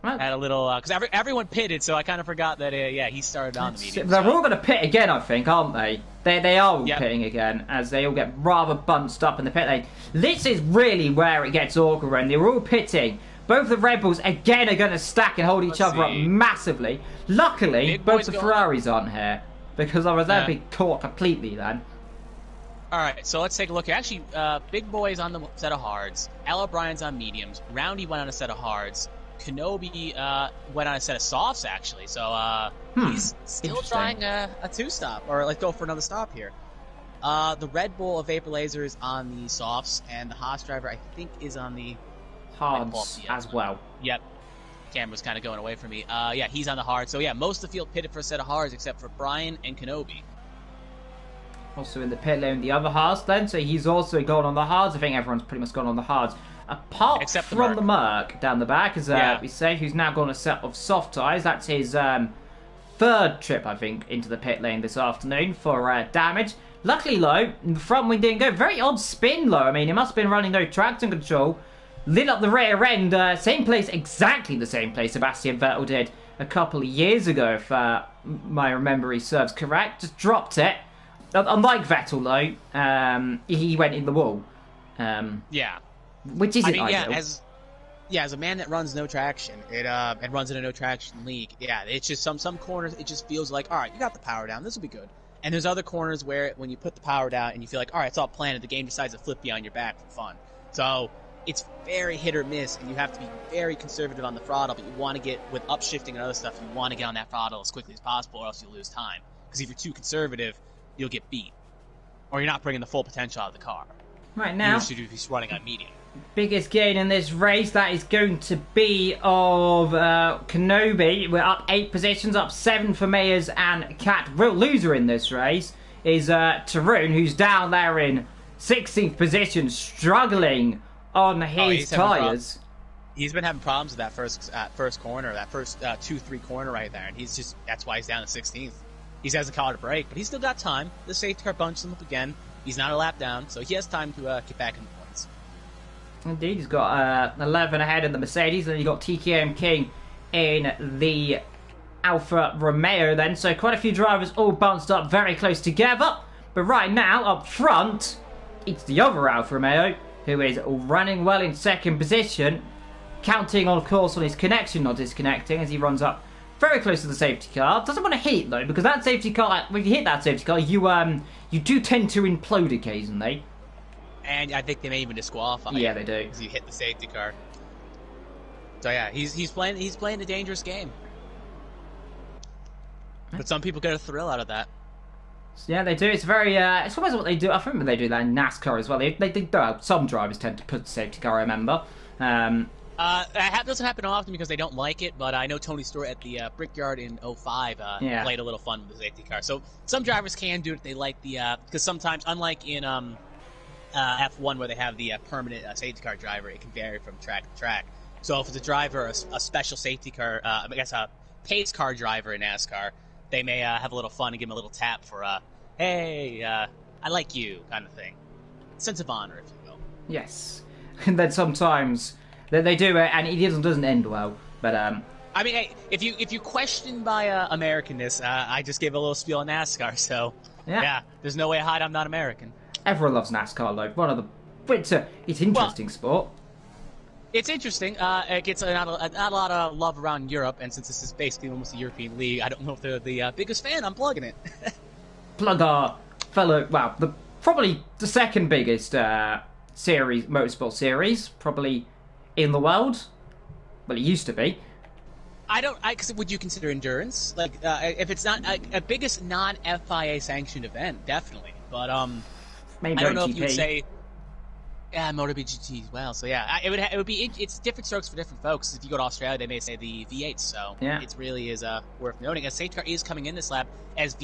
Had a little... Because everyone pitted, so I kind of forgot that, yeah, he started on the mediums. They're all going to pit again, I think, aren't they? They are all pitting again, as they all get rather bunched up in the pit lane. This is really where it gets awkward, and they're all pitting. Both the Red Bulls, again, are going to stack and hold each other up massively. Luckily, both the Ferraris aren't here, because I was there to be caught completely then. Alright, so let's take a look here. Actually, Big Boy's on the set of hards. L.R. Bryan's on mediums. Roundy went on a set of hards. Kenobi went on a set of softs, actually. So he's still trying a two-stop, or let's go for another stop here. The Red Bull of Vapor Laser is on the softs, and the Haas driver, I think, is on the hards as well. Yep. Camera's kind of going away from me. Yeah, he's on the hards. So, yeah, most of the field pitted for a set of hards, except for Brian and Kenobi. Also in the pit lane, the other hards then, so he's also gone on the hards. I think everyone's pretty much gone on the hards. Apart from the Merc down the back, as we say, who's now got a set of soft tyres. That's his 3rd trip, I think, into the pit lane this afternoon for damage. Luckily, though, the front wing didn't go. Very odd spin, though. I mean, he must have been running no traction control. Lit up the rear end, same place, exactly the same place Sebastian Vettel did a couple of years ago, if my memory serves correct. Just dropped it. Unlike Vettel, though, he went in the wall. Yeah. Which isn't ideal. As a man that runs no traction, and runs in a no traction league, it's just some corners it just feels like, all right, you got the power down, this will be good. And there's other corners where when you put the power down and you feel like, all right, it's all planned, the game decides to flip you on your back for fun. So it's very hit or miss, and you have to be very conservative on the throttle, but you want to get, with upshifting and other stuff, you want to get on that throttle as quickly as possible, or else you'll lose time. Because if you're too conservative, you'll get beat. Or you're not bringing the full potential out of the car. Right now, you should be running on medium. Biggest gain in this race, that is going to be of Kenobi. We're up 8 positions, up 7 for Mayers and Cat. Real loser in this race is Tarun, who's down there in 16th position, struggling on his tyres. He's been having problems with that first corner, that first 2-3 corner right there, and that's why he's down to 16th. He hasn't caught a break, but he's still got time. The safety car bunches him up again. He's not a lap down, so he has time to get back in the points. Indeed, he's got 11 ahead in the Mercedes, and then you've got TTM King in the Alfa Romeo then. So quite a few drivers all bunched up very close together. But right now, up front, it's the other Alfa Romeo, who is running well in 2nd position, counting, of course, on his connection not disconnecting as he runs up very close to the safety car. Doesn't want to hit, though, because that safety car, when you hit that safety car, you do tend to implode occasionally. And I think they may even disqualify you. Yeah, they do. Because you hit the safety car. So yeah, he's playing a dangerous game. But some people get a thrill out of that. Yeah, they do. It's very, it's almost what they do. I remember they do that in NASCAR as well. Some drivers tend to put the safety car, I remember. That doesn't happen often because they don't like it, but I know Tony Stewart at the Brickyard in 05 played a little fun with the safety car. So some drivers can do it. They like the, because sometimes, unlike in F1 where they have the permanent safety car driver, it can vary from track to track. So if it's a driver, a special safety car, I guess a pace car driver in NASCAR, they may have a little fun and give him a little tap for, hey, I like you, kind of thing. Sense of honor, if you will. Yes. And then sometimes they do it, and it doesn't end well. But I mean, hey, if you question my Americanness, I just gave a little spiel on NASCAR, so yeah, there's no way to hide I'm not American. Everyone loves NASCAR, though. It's interesting sport. It's interesting. It gets not a lot of love around Europe, and since this is basically almost a European league, I don't know if they're the biggest fan. I'm plugging it. Plug our fellow, probably the 2nd biggest motorsport series, probably in the world. Well, it used to be. Because would you consider endurance? Like, if it's not a biggest non-FIA sanctioned event, definitely. But maybe I don't know if you would say. Yeah, MotoGP as well. So yeah, it would be. It's different strokes for different folks. If you go to Australia, they may say the V8. So yeah, it really is worth noting. A safety car is coming in this lap as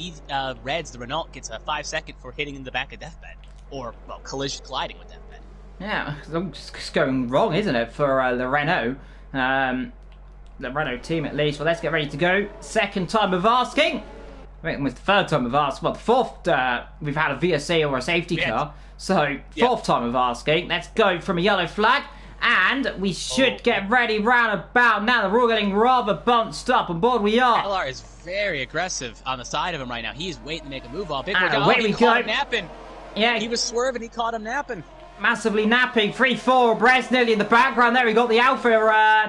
Reds, the Renault, gets a 5-second for hitting in the back of deathbed or colliding with deathbed. Yeah, it's going wrong, isn't it, for the Renault? The Renault team at least. Well, let's get ready to go. 2nd time of asking. I think it was the 3rd time of asking. Well, the 4th we've had a VSC or a safety car. So, 4th time of asking. Let's go from a yellow flag. And we should get ready round about now. They're all getting rather bunched up. On board we are. LR is very aggressive on the side of him right now. He's waiting to make a move on. Big away we go. Him napping. Yeah. He was swerving. He caught him napping. Massively napping. 3-4 abreast nearly in the background. There we got the Alpha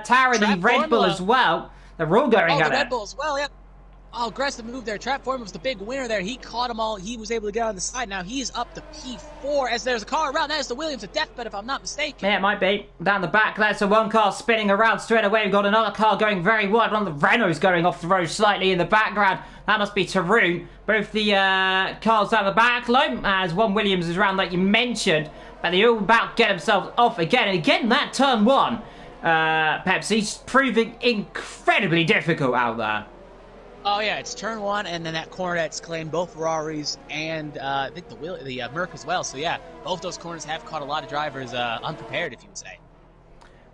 Tower and the Red Bull as well. They're all going at it. The Red Bull as well, yeah. Oh, aggressive move there. Trap Foreman was the big winner there. He caught them all. He was able to get on the side. Now he's up to P4 as there's a car around. That is the Williams, a deathbed if I'm not mistaken. Yeah, it might be. Down the back, that's a one car spinning around straight away. We've got another car going very wide. One of the Renaults going off the road slightly in the background. That must be Tarun. Both the cars down the back low, as one Williams is around like you mentioned. But they all about to get themselves off again. And again, that turn 1, Pepsi's proving incredibly difficult out there. Oh yeah, it's turn 1, and then that corner that's claimed both Ferraris and I think the Merc as well. So yeah, both those corners have caught a lot of drivers unprepared, if you would say.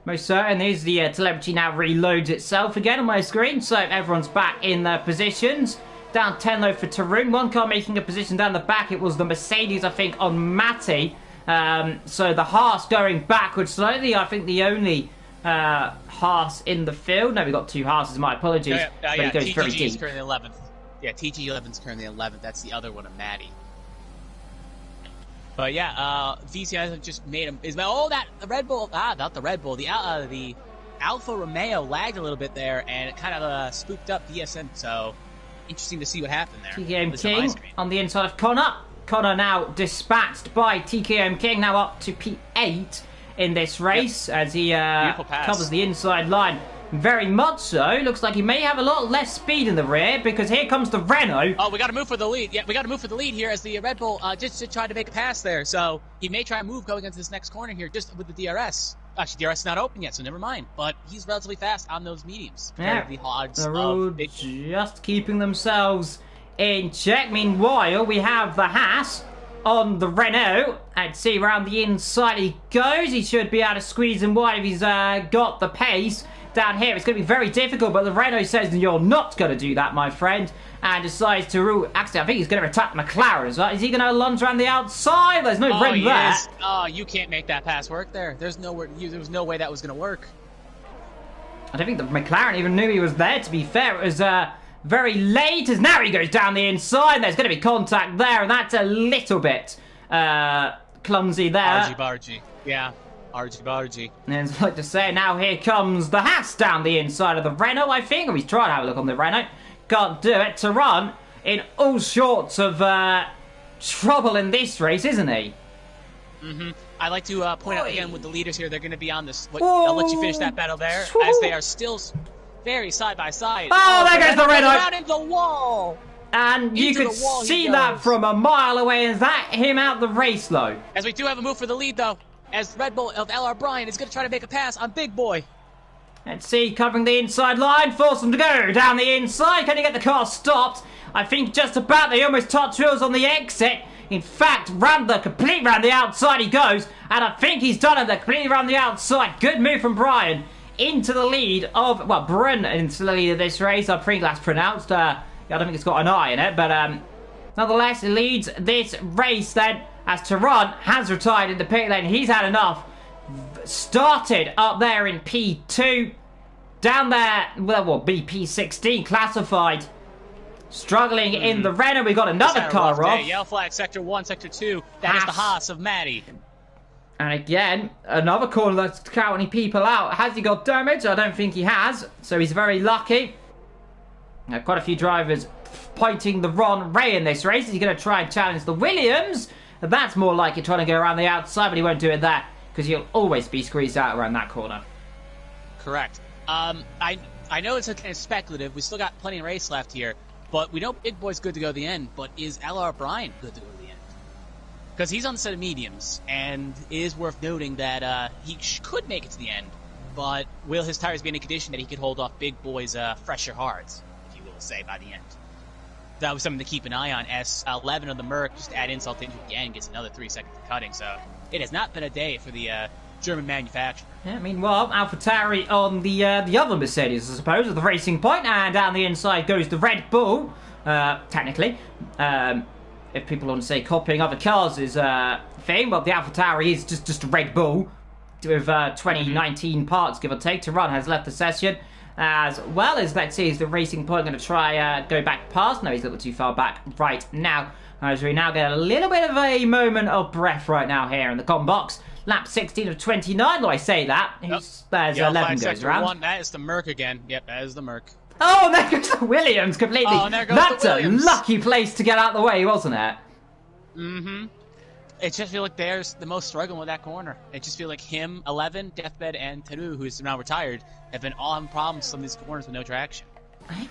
Most certainly. The telemetry now reloads itself again on my screen, so everyone's back in their positions. Down 10 though for Tarun. One car making a position down the back. It was the Mercedes, I think, on Matty. So the Haas going backwards slowly. I think the only Haas in the field. No, we've got 2 Haases, my apologies. But it goes very deep. TTG is currently 11th. Yeah, TG11 is currently 11th. That's the other one of Maddie. But yeah, VCI just made him. The Red Bull. Not the Red Bull. The Alfa Romeo lagged a little bit there, and it kind of spooked up VSM. So interesting to see what happened there. TKM King on the inside of Connor. Connor now dispatched by TKM King, now up to P8. in this race as he covers the inside line. Very much so. Looks like he may have a lot less speed in the rear because here comes the Renault. Oh, we got to move for the lead. Yeah, we got to move for the lead here as the Red Bull just tried to make a pass there. So he may try and move going into this next corner here just with the DRS. Actually, DRS is not open yet, so never mind. But he's relatively fast on those mediums. Yeah, the road just keeping themselves in check. Meanwhile, we have the Haas on the Renault. I'd see around the inside he goes. He should be able to squeeze him wide if he's got the pace. Down here, it's going to be very difficult, but the Renault says you're not going to do that, my friend, and decides to rule. Actually, I think he's going to attack the McLaren as well. Is he going to lunge around the outside? There's no rim there. Oh, you can't make that pass work there. There was no way that was going to work. I don't think the McLaren even knew he was there, to be fair. It was very late, as now he goes down the inside. There's going to be contact there, and that's a little bit clumsy there. Argy-bargy, yeah. Argy-bargy. And I'd like to say, now here comes the Haas down the inside of the Renault, I think. Or he's trying to have a look on the Renault. Can't do it. To run in all sorts of trouble in this race, isn't he? Mm-hmm. I'd like to point out again with the leaders here, they're going to be on this. I'll let you finish that battle there, as they are still very side by side. Oh, there goes the Renault! Around into the wall! And you could see that from a mile away, and that him out the race, though. As we do have a move for the lead, though. As Red Bull of L.R. Bryan is going to try to make a pass on Big Boy. Let's see, covering the inside line, force them to go down the inside. Can you get the car stopped? I think just about they almost touch wheels on the exit. In fact, completely round the outside he goes, and I think he's done it completely round the outside. Good move from Bryan into the lead of, well, Brun into the lead of this race. I think that's pronounced. I don't think it's got an I in it, but nonetheless, it leads this race then. As Tehran has retired in the pit lane, he's had enough. Started up there in P2. Down there, well, BP16 classified. Struggling in the Renault. We got another car off. Yellow flag, sector 1, sector 2. That is the Haas of Matty. And again, another corner that's counting people out. Has he got damage? I don't think he has. So he's very lucky. Quite a few drivers pointing the wrong way in this race. He's going to try and challenge the Williams. That's more like it, trying to go around the outside, but he won't do it there because he'll always be squeezed out around that corner. Correct. I know it's kind of speculative. We still got plenty of race left here, but we know Big Boy's good to go to the end. But is L.R. Bryan good to go to the end? Because he's on the set of mediums, and it is worth noting that he could make it to the end. But will his tires be in a condition that he could hold off Big Boy's fresher hards, if you will say, by the end? That was something to keep an eye on. S11 of the Merc, just add insult to injury again, gets another 3 seconds of cutting. So it has not been a day for the German manufacturer. Yeah, meanwhile, AlphaTauri on the other Mercedes, I suppose, at the racing point, and down the inside goes the Red Bull. Technically, if people want to say copying other cars is a thing, well, the AlphaTauri is just a Red Bull with 2019 parts, give or take. Tehran has left the session. As well as, let's see, is the racing point going to try go back past? No, he's a little too far back right now. As we now get a little bit of a moment of breath right now here in the com box. Lap 16 of 29, though I say that. There's 11 goes around. 1, that is the Merc again. Yep, that is the Merc. Oh, and there goes the Williams completely. Oh, and there goes That's the Williams. A lucky place to get out of the way, wasn't it? Mm-hmm. It just feels like there's the most struggling with that corner. It just feels like him, 11, Deathbed, and Teru, who's now retired, have been all having problems with some of these corners with no traction.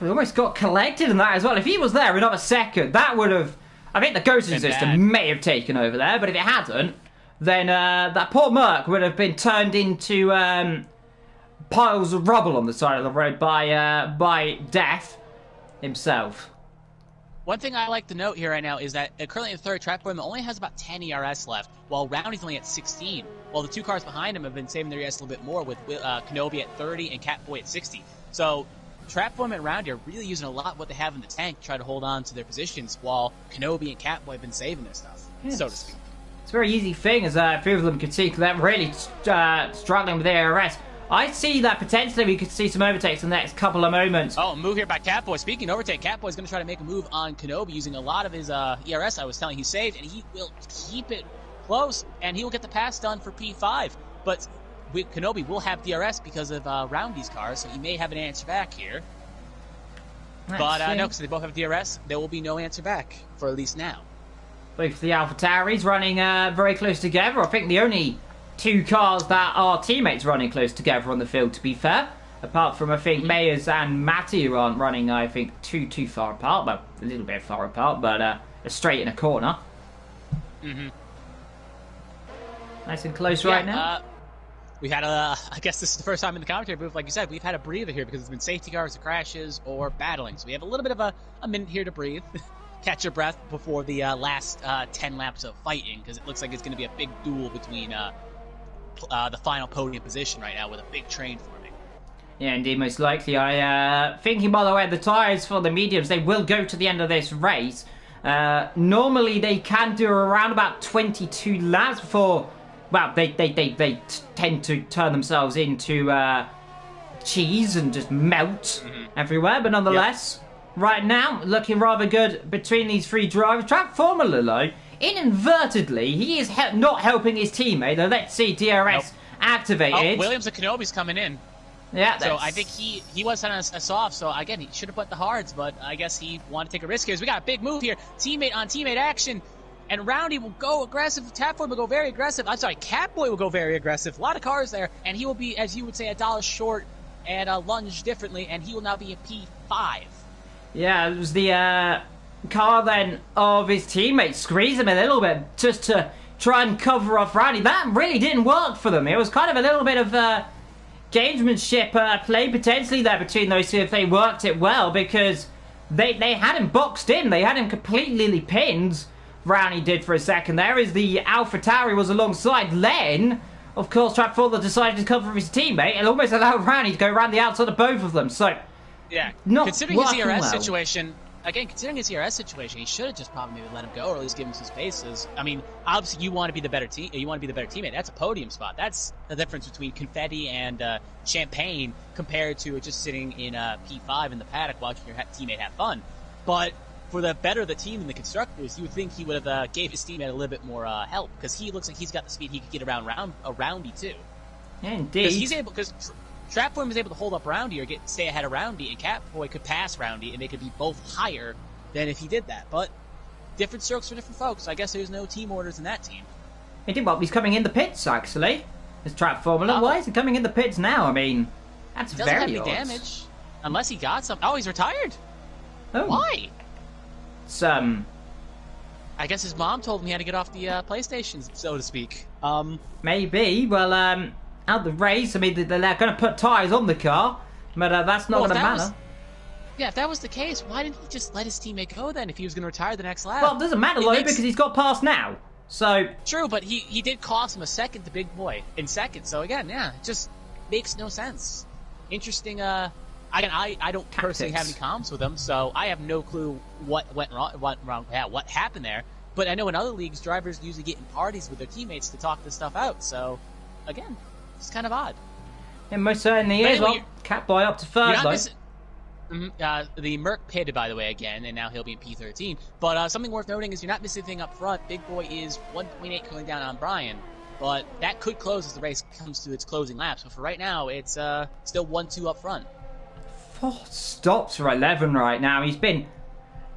We almost got collected in that as well. If he was there another second, that would have... I think the ghosting system may have taken over there, but if it hadn't, then that poor Merc would have been turned into piles of rubble on the side of the road by Death himself. One thing I like to note here right now is that currently in the third track point only has about 10 ERS left, while Roundy's only at 16. While the two cars behind him have been saving their ERS a little bit more, with Kenobi at 30 and Catboy at 60. So Trap Boy and Roundy are really using a lot of what they have in the tank to try to hold on to their positions, while Kenobi and Catboy have been saving their stuff, so to speak. It's a very easy thing, as a few of them could see, they're really struggling with their ERS. I see that potentially we could see some overtakes in the next couple of moments. Oh, move here by Catboy. Speaking of overtake, Catboy's going to try to make a move on Kenobi using a lot of his ERS I was telling he saved, and he will keep it close, and he will get the pass done for P5. But Kenobi will have DRS because of Roundy's car, so he may have an answer back here. But no, because they both have DRS, there will be no answer back, for at least now. Both the AlphaTauris running very close together. I think the only two cars that are teammates running close together on the field, to be fair. Apart from, I think, Mayers and Matty, who aren't running, I think, too far apart. Well, a little bit far apart, but straight in a corner. Nice and close right now. We've had I guess this is the first time in the commentary booth, like you said, we've had a breather here because it's been safety cars, or crashes, or battling. So we have a little bit of a minute here to breathe, catch your breath before the last 10 laps of fighting, because it looks like it's going to be a big duel between the final podium position right now with a big train forming. Yeah, indeed, most likely. Thinking, by the way, the tyres for the mediums, they will go to the end of this race. Normally, they can do around about 22 laps before... Well, they tend to turn themselves into cheese and just melt everywhere. But nonetheless, right now, looking rather good between these three drivers. Track Formula, though, inadvertently, he is not helping his teammate. Though, let's see, DRS activated. Oh, Williams and Kenobi's coming in. Yeah, so I think he was on a soft, so again, he should have put the hards, but I guess he wanted to take a risk here. So we got a big move here. Teammate on teammate action. And Roundy will go aggressive. Tapboy will go very aggressive. I'm sorry, Catboy will go very aggressive. A lot of cars there, and he will be, as you would say, $1 short and lunge differently, and he will now be a P5. Yeah, it was the car then of his teammate. Squeeze him a little bit just to try and cover off Roundy. That really didn't work for them. It was kind of a little bit of gamesmanship play potentially there between those two if they worked it well, because they had him boxed in. They had him completely pinned. Rowney did for a second there as the Alpha Tauri was alongside. Then, of course, Track Fuller decided to cover his teammate and almost allowed Rowney to go around the outside of both of them. So, yeah, not considering his ERS well. situation, he should have just probably maybe let him go or at least give him some spaces. I mean, obviously, you want to be the better team. You want to be the better teammate. That's a podium spot. That's the difference between confetti and champagne compared to just sitting in P5 in the paddock watching your teammate have fun. But for the better of the team and the constructors, you would think he would have gave his teammate a little bit more help, because he looks like he's got the speed he could get around Roundy too. Yeah, indeed. Because Trapform was able to hold up Roundy or stay ahead of Roundy, and Catboy could pass Roundy, and they could be both higher than if he did that. But different strokes for different folks. I guess there's no team orders in that team. He did well. He's coming in the pits actually. This Trap Formula. Why is he coming in the pits now? I mean, that's very odd. Doesn't have any damage, unless he got something. Oh, he's retired. Oh. Why? I guess his mom told him he had to get off the PlayStation, so to speak. Maybe. Well, out the race, I mean, they're going to put tyres on the car, but that's not going to matter. If that was the case, why didn't he just let his teammate go then if he was going to retire the next lap? Well, it doesn't matter, though, because he's got past now. So true, but he did cost him a second to Big Boy in second. So again, yeah, it just makes no sense. Interesting. I don't personally have any comms with him, so I have no clue what went wrong, what happened there. But I know in other leagues, drivers usually get in parties with their teammates to talk this stuff out. So, again, it's kind of odd. It most certainly is. Well, Catboy up to third, though. The Merc pitted, by the way, again, and now he'll be in P13. But something worth noting is you're not missing anything up front. Big Boy is 1.8 going down on Brian. But that could close as the race comes to its closing laps. But for right now, it's still 1-2 up front. 4 stops for 11 right now. He's been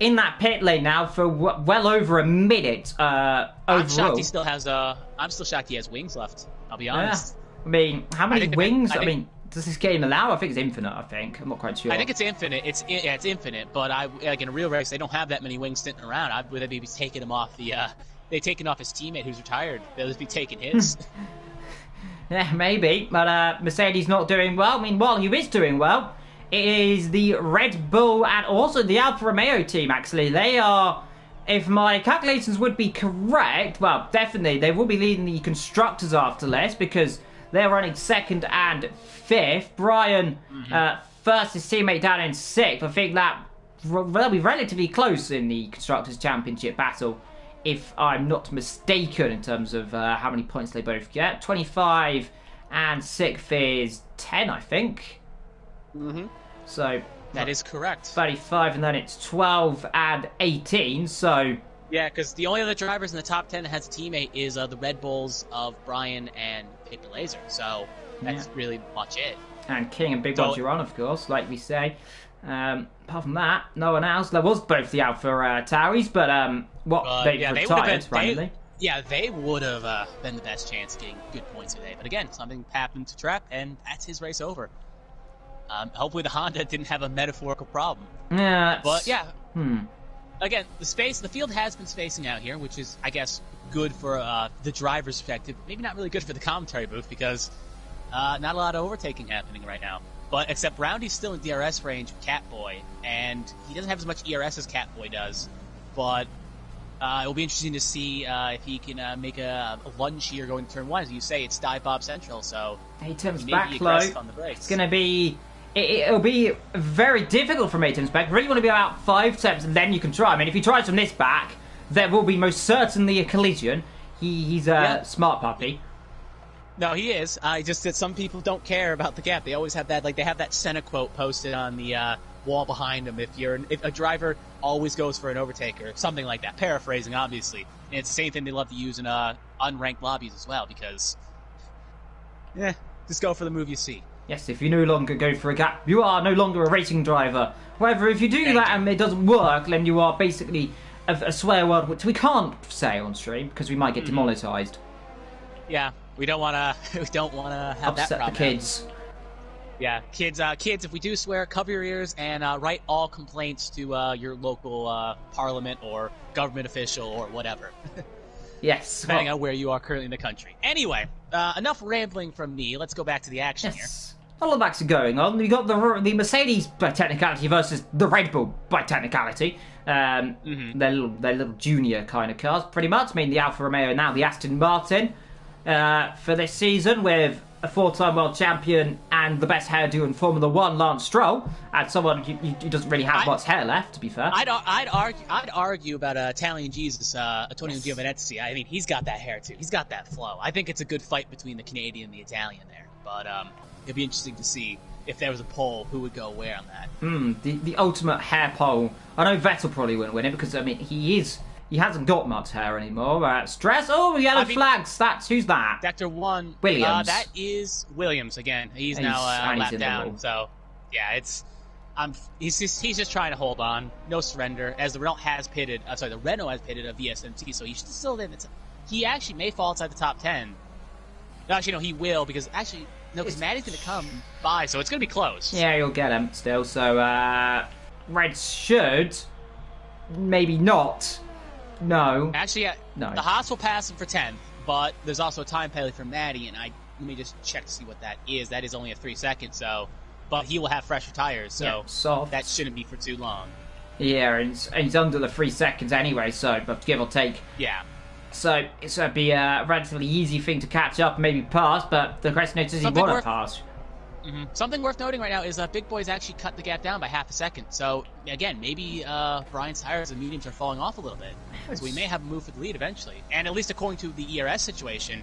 in that pit lane now for well over a minute overall. I'm shocked he still has I'm still shocked he has wings left. I'll be honest. Yeah. I mean, how many wings? I mean, does this game allow? I think it's infinite. I'm not quite sure. I think it's infinite. It's infinite. But like in a real race, they don't have that many wings sitting around. I would be taking him off the. They've taken off his teammate who's retired. They'll just be taking his. Yeah, maybe. But Mercedes not doing well. I mean, while he is doing well, it is the Red Bull and also the Alfa Romeo team, actually. They are, if my calculations would be correct, well, definitely, they will be leading the constructors after this because they're running 2nd and 5th. Brian, first, his teammate down in 6th. I think that they'll be relatively close in the Constructors' Championship battle, if I'm not mistaken, in terms of how many points they both get. 25 and 6th is 10, I think. So that is correct. 35, and then it's 12 and 18. So yeah, because the only other drivers in the top 10 that has a teammate is the Red Bulls of Brian and Paper Laser. So that's really much it. And King and Big One Giron, of course, like we say. Apart from that, no one else. There was both the Alpha Tauris, but they retired randomly. Yeah, they would have been the best chance of getting good points today. But again, something happened to Trap, and that's his race over. Hopefully the Honda didn't have a metaphorical problem. Yeah. But yeah. Again, the field has been spacing out here, which is, I guess, good for the driver's perspective. Maybe not really good for the commentary booth because not a lot of overtaking happening right now. But except Roundy's still in DRS range with Catboy, and he doesn't have as much ERS as Catboy does. But it'll be interesting to see if he can make a lunge here going to turn 1. As you say, it's Dive Bob Central, so he turns back low. It's going to be... It'll be very difficult for me to inspect. Really want to be about 5 steps, and then you can try. I mean, if he tries from this back, there will be most certainly a collision. He's a smart puppy. No, he is. Just that some people don't care about the gap. They always have that, like they have that Senna quote posted on the wall behind them. If a driver always goes for an overtaker, something like that. Paraphrasing, obviously. And it's the same thing they love to use in unranked lobbies as well, because just go for the move you see. Yes, if you no longer go for a gap, you are no longer a racing driver. However, if you do that and it doesn't work, then you are basically a swear word which we can't say on stream because we might get demonetized. Yeah, we don't want to. We don't want to have upset that problem. The kids. Yeah, kids. If we do swear, cover your ears and write all complaints to your local parliament or government official or whatever. Yes. Depending on where you are currently in the country. Anyway, enough rambling from me. Let's go back to the action here. A lot of acts are going on. We got the Mercedes by technicality versus the Red Bull by technicality. They're little junior kind of cars, pretty much. I mean, the Alfa Romeo and now the Aston Martin for this season with a 4-time world champion and the best hairdo in Formula 1, Lance Stroll, and someone who doesn't really have much hair left, to be fair. I'd argue about Italian Jesus, Antonio Giovinazzi. I mean, he's got that hair too. He's got that flow. I think it's a good fight between the Canadian and the Italian there. But it'd be interesting to see if there was a poll, who would go where on that. The ultimate hair poll. I know Vettel probably wouldn't win it because, I mean, he hasn't got much hair anymore. Stress. Oh, yellow flags. Who's that? Sector 1. Williams. That is Williams again. He's now lapped down. So, yeah, he's just trying to hold on. No surrender. As the Renault has pitted a VSMT, so he's still there. He actually may fall outside the top 10. No, actually, no, he will because because Maddie's going to come by, so it's going to be close. Yeah, you'll get him still. So, Red should, maybe not. No. Actually, no. The Haas will pass him for 10th, but there's also a time penalty for Maddie, and let me just check to see what that is. That is only a 3 seconds, but he will have fresher tires, so that shouldn't be for too long. Yeah, and he's under the 3 seconds anyway, so but give or take. Yeah. So it's going to be a relatively easy thing to catch up, maybe pass, but the question is, does he want to pass? Something worth noting right now is Big Boy's actually cut the gap down by half a second. So, again, maybe Brian's tires and mediums are falling off a little bit. So we may have a move for the lead eventually. And at least according to the ERS situation,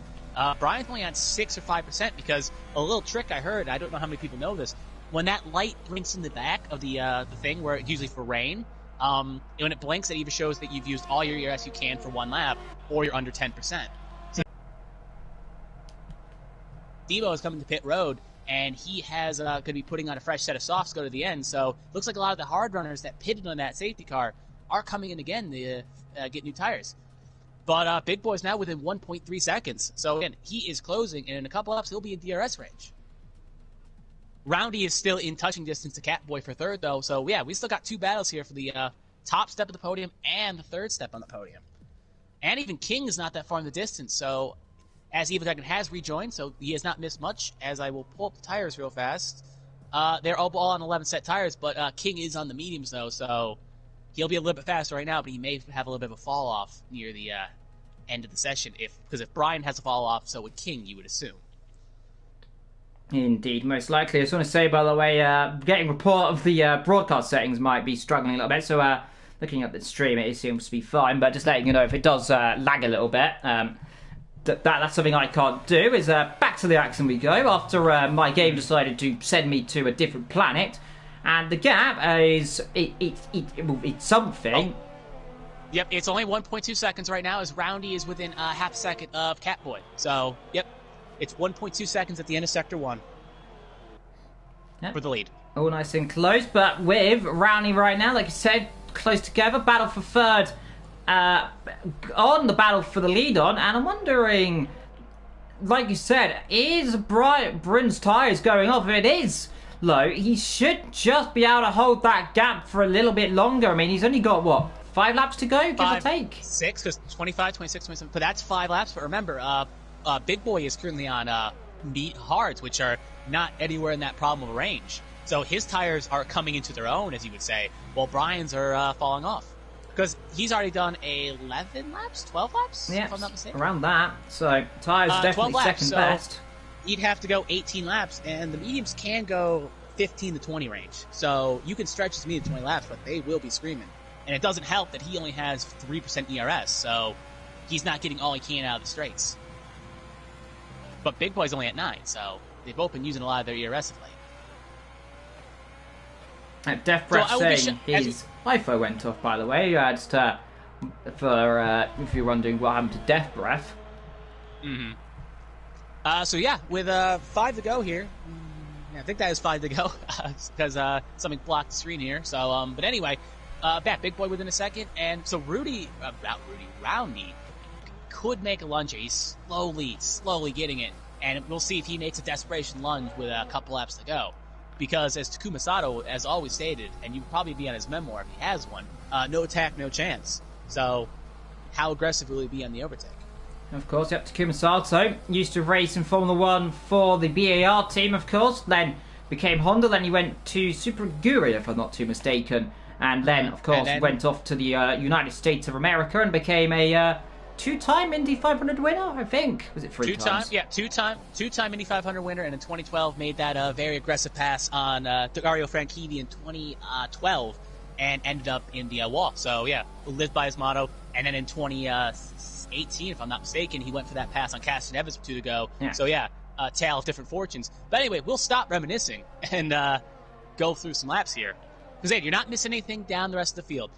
Brian's only on 6 or 5% because a little trick I heard, I don't know how many people know this, when that light blinks in the back of the thing, where it's usually for rain, when it blinks, it either shows that you've used all your ERS you can for 1 lap, or you're under 10%. So Debo is coming to pit road, and he has going to be putting on a fresh set of softs to go to the end. So looks like a lot of the hard runners that pitted on that safety car are coming in again to get new tires. But Big Boy's now within 1.3 seconds. So again, he is closing, and in a couple laps, he'll be in DRS range. Roundy is still in touching distance to Catboy for 3rd, though. So yeah, we still got 2 battles here for the top step of the podium and the 3rd step on the podium. And even King is not that far in the distance, so as Evil Dragon has rejoined, so he has not missed much, as I will pull up the tires real fast. They're all on 11 set tires, but King is on the mediums, though, so he'll be a little bit faster right now, but he may have a little bit of a fall-off near the end of the session, because if Brian has a fall-off, so would King, you would assume. Indeed, most likely. I just want to say, by the way, getting report of the broadcast settings might be struggling a little bit, so looking at the stream, it seems to be fine, but just letting you know if it does lag a little bit, that's something I can't do. Is back to the action we go after my game decided to send me to a different planet, and the gap is it's something. Oh. Yep, it's only 1.2 seconds right now, as Roundy is within half a second of Catboy. So, yep, it's 1.2 seconds at the end of Sector 1 for the lead. All nice and close, but with Roundy right now, like you said, close together. Battle for 3rd on the battle for the lead on, and I'm wondering, like you said, is Bryn's tyres going off? If it is low, he should just be able to hold that gap for a little bit longer. I mean, he's only got, what, 5 laps to go, give or take? 6, because 25, 26, 27, but that's 5 laps. But remember, Big Boy is currently on meat hards, which are not anywhere in that problem range. So his tires are coming into their own, as you would say, while Brian's are falling off. Because he's already done 11 laps, 12 laps, yeah, if I'm not mistaken. Around that. So tires are definitely laps, second best. He'd have to go 18 laps, and the mediums can go 15 to 20 range. So you can stretch his medium to 20 laps, but they will be screaming. And it doesn't help that he only has 3% ERS, so he's not getting all he can out of the straights. But Big Boy's only at 9, so they've both been using a lot of their ERS of late. Death Breath saying his FIFO went off, by the way. Just for if you're wondering what happened to Death Breath. So yeah, with 5 to go here. I think that is 5 to go because something blocked the screen here. So, but anyway, back Big Boy within a second, and so Roundy could make a lunge. He's slowly getting it, and we'll see if he makes a desperation lunge with a couple laps to go. Because as Takuma Sato has always stated, and you'd probably be on his memoir if he has one, no attack, no chance. So, how aggressive will he be on the overtake? Of course, yep, Takuma Sato used to race in Formula 1 for the BAR team, of course, then became Honda, then he went to Super Aguri, if I'm not too mistaken, and then, of course, went off to the United States of America and became a 2-time Indy 500 winner, I think. Was it 3 times? Yeah, two-time Indy 500 winner, and in 2012 made that very aggressive pass on Dario Franchitti in 2012 and ended up in the wall. So, yeah, lived by his motto. And then in 2018, if I'm not mistaken, he went for that pass on Caston Evans for 2 to go. Yeah. So, yeah, tale of different fortunes. But anyway, we'll stop reminiscing and go through some laps here. Because, hey, you're not missing anything down the rest of the field.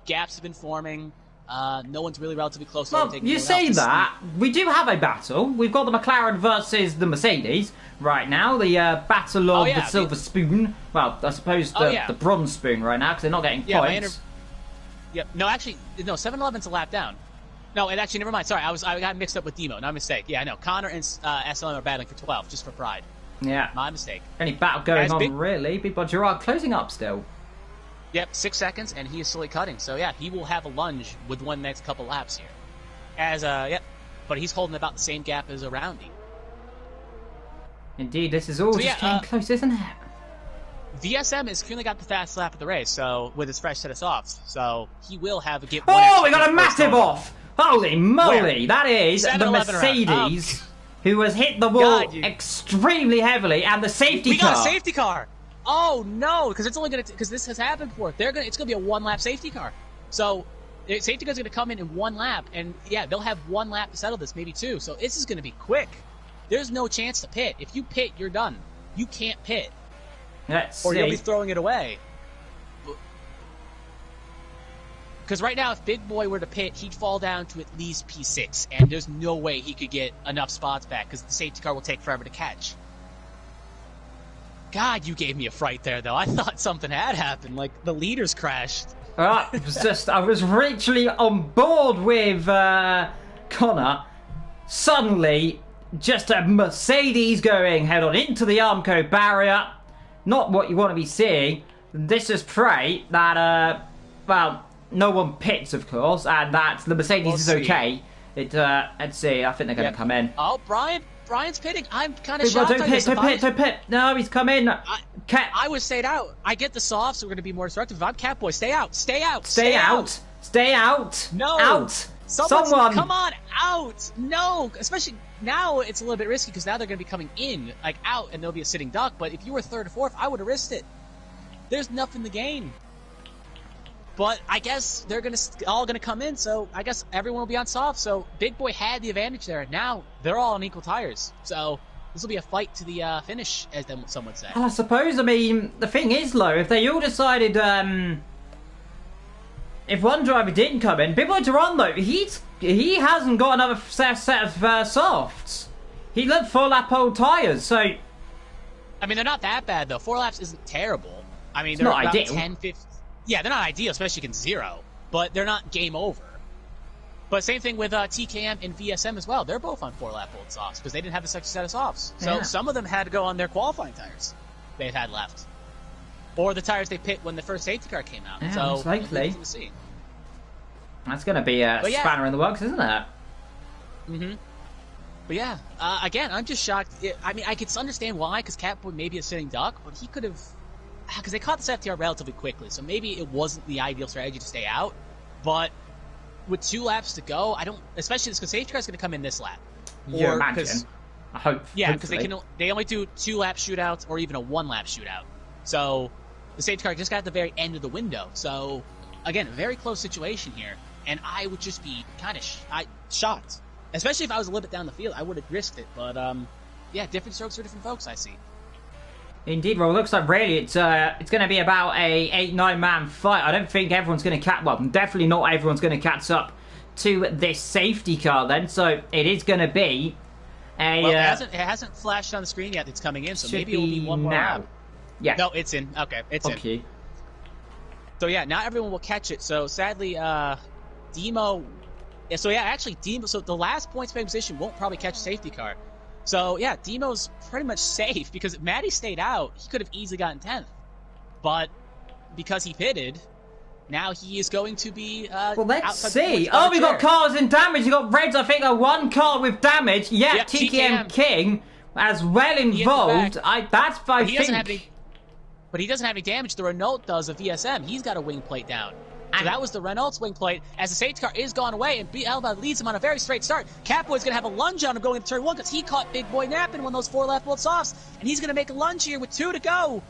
Gaps have been forming. No one's really relatively close. Well, you say that. We do have a battle. We've got the McLaren versus the Mercedes right now. The battle of the Silver Spoon. Well, I suppose the Bronze Spoon right now because they're not getting points. No, actually, no, 7-Eleven's a lap down. No, and actually, never mind. Sorry, I got mixed up with Demo. No mistake. Yeah, no, Connor and SLM are battling for 12, just for pride. Yeah. My mistake. Any battle going on, really. Big Boy Gerard closing up still. Yep, 6 seconds, and he is slowly cutting. So, yeah, he will have a lunge with one next couple laps here. But he's holding about the same gap as a Roundy. Indeed, this is all just getting close, isn't it? VSM has currently got the fast lap of the race, so with his fresh set of softs. So, he will have get one. Oh, we got a massive off! Holy moly! That is the Mercedes, who has hit the wall extremely heavily, and the safety car. We got a safety car! Oh no, because it's only because this has happened before. It's gonna be a 1-lap safety car. So safety car's gonna come in 1 lap, and yeah, they'll have 1 lap to settle this, maybe 2. So this is gonna be quick. There's no chance to pit. If you pit, you're done. You can't pit, or you'll be throwing it away. Because right now, if Big Boy were to pit, he'd fall down to at least P6, and there's no way he could get enough spots back because the safety car will take forever to catch. God, you gave me a fright there, though. I thought something had happened, like the leaders crashed. It was just, I was literally on board with Connor. Suddenly, just a Mercedes going head on into the Armco barrier. Not what you want to be seeing. This is pray that, well, no one pits, of course, and that the Mercedes is okay. Let's see, I think they're going to come in. Oh, Brian's pitting. I'm kind of shocked. Don't pit. No, he's come in. I was stayed out. I get the softs, so we're going to be more destructive. If I'm Catboy, stay out. Stay out. No. Out. Someone. Come on, out. No. Especially now, it's a little bit risky because now they're going to be coming in, like out, and there'll be a sitting duck. But if you were 3rd or 4th, I would have risked it. There's nothing to gain. But I guess they're all gonna come in, so I guess everyone will be on soft. So Big Boy had the advantage there. Now they're all on equal tires. So this will be a fight to the finish, as some would say. I suppose. I mean, the thing is, though, if they all decided, if one driver didn't come in, Big Boy Duran, though, he hasn't got another set of softs. He left 4-lap old tires, so. I mean, they're not that bad though. 4 laps isn't terrible. I mean, they're not about ideal. 10, 15. Yeah, they're not ideal, especially against 0. But they're not game over. But same thing with TKM and VSM as well. They're both on 4-lap old softs because they didn't have the second set of softs. So some of them had to go on their qualifying tires they had left. Or the tires they picked when the first safety car came out. Yeah, so most likely. That's going to be a spanner in the works, isn't it? Mm-hmm. But yeah, again, I'm just shocked. I mean, I could understand why, because Catboy may be a sitting duck, but he could have... Because they caught the safety car relatively quickly, so maybe it wasn't the ideal strategy to stay out. But with 2 laps to go, I don't... Especially because safety car is going to come in this lap. You imagine. I hope. Yeah, because they only do 2-lap shootouts or even a 1-lap shootout. So the safety car just got at the very end of the window. So, again, a very close situation here. And I would just be kind of shocked. Especially if I was a little bit down the field. I would have risked it. But, yeah, different strokes for different folks, I see. Indeed, well, it looks like really it's going to be about a 8-9-man fight. I don't think everyone's going to catch... Well, definitely not everyone's going to catch up to this safety car then. So it is going to be a... Well, it hasn't flashed on the screen yet. It's coming in, so maybe it will be one more lap. Yeah. No, it's in. Okay, it's in. So yeah, not everyone will catch it. So sadly, Demo... Yeah, so yeah, actually, Demo... So the last points pay position won't probably catch a safety car. So yeah, Demo's pretty much safe because if Matty stayed out, he could have easily gotten 10th. But because he pitted, now he is going to be well, let's see. Oh, we got cars in damage. You got Reds, I think, one car with damage. Yeah, yep, TTM King as well involved. That's by but he doesn't have any damage. The Renault does a VSM. He's got a wing plate down. So that was the Renault's wing plate as the safety car is gone away, and B. Elba leads him on a very straight start. Catboy's going to have a lunge on him going into turn 1 because he caught Big Boy napping when those 4 left bolt softs, and he's going to make a lunge here with 2 to go.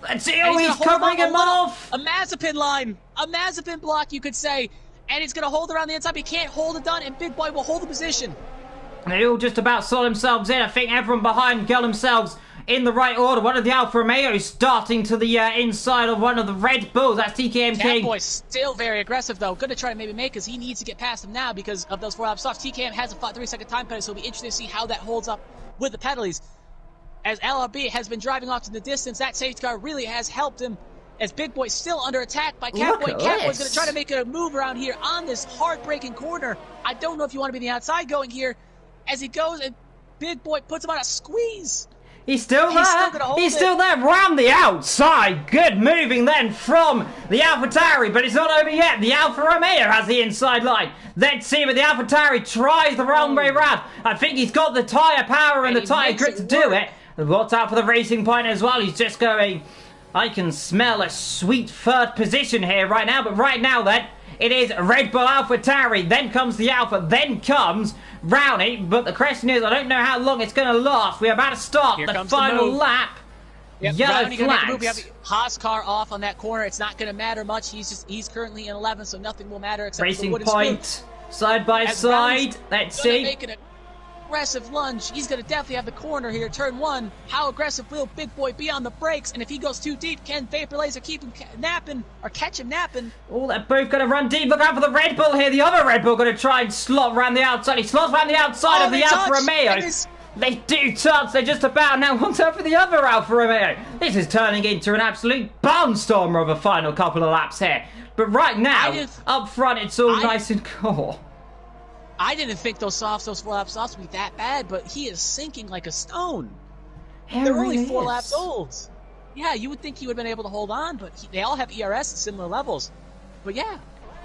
Let's see how he's covering him off. A Mazepin line. A Mazepin block, you could say. And he's going to hold around the inside, but he can't hold it done, and Big Boy will hold the position. They all just about slot themselves in. I think everyone behind got themselves in the right order. One of the Alfa Romeos starting to the inside of one of the Red Bulls. That's TKM King. Catboy's still very aggressive, though. Going to try to maybe make because he needs to get past him now because of those 4 lap stops. TKM has a 3-second time penalty, so it'll be interesting to see how that holds up with the penalties. As LRB has been driving off to the distance, that safety car really has helped him. As Big Boy's still under attack by Catboy. Catboy's going to try to make a move around here on this heartbreaking corner. I don't know if you want to be the outside going here. As he goes, and Big Boy puts him on a squeeze. He's still there. He's still there. Round the outside. Good moving then from the AlphaTauri, but it's not over yet. The Alfa Romeo has the inside line. Let's see, but the AlphaTauri tries the wrong way round. I think he's got the tyre power and the tyre grip to do it. Watch out for the Racing Point as well. He's just going... I can smell a sweet 3rd position here right now, but right now then, it is Red Bull AlphaTauri, then comes the Alpha, then comes Rowney, but the question is, I don't know how long it's going to last. We're about to start the final lap. Yep, Yellow flags. We have the Haas car off on that corner. It's not going to matter much. He's currently in 11th, so nothing will matter except Racing for the Point, side by side. Let's see. Make an aggressive lunge. He's going to definitely have the corner here, turn 1. How aggressive will Big Boy be on the brakes? And if he goes too deep, can Vapor Laser keep him napping or catch him napping? Oh, they're both going to run deep. Look out for the Red Bull here. The other Red Bull going to try and slot around the outside. He slots around the outside of the Alfa Romeo. They do touch. They're just about now. Watch out for the other Alfa Romeo. This is turning into an absolute barnstormer of a final couple of laps here. But right now, up front, it's all nice and cool. I didn't think those 4-lap softs would be that bad, but he is sinking like a stone. They're only 4 laps old. Yeah, you would think he would have been able to hold on, but they all have ERS at similar levels. But yeah,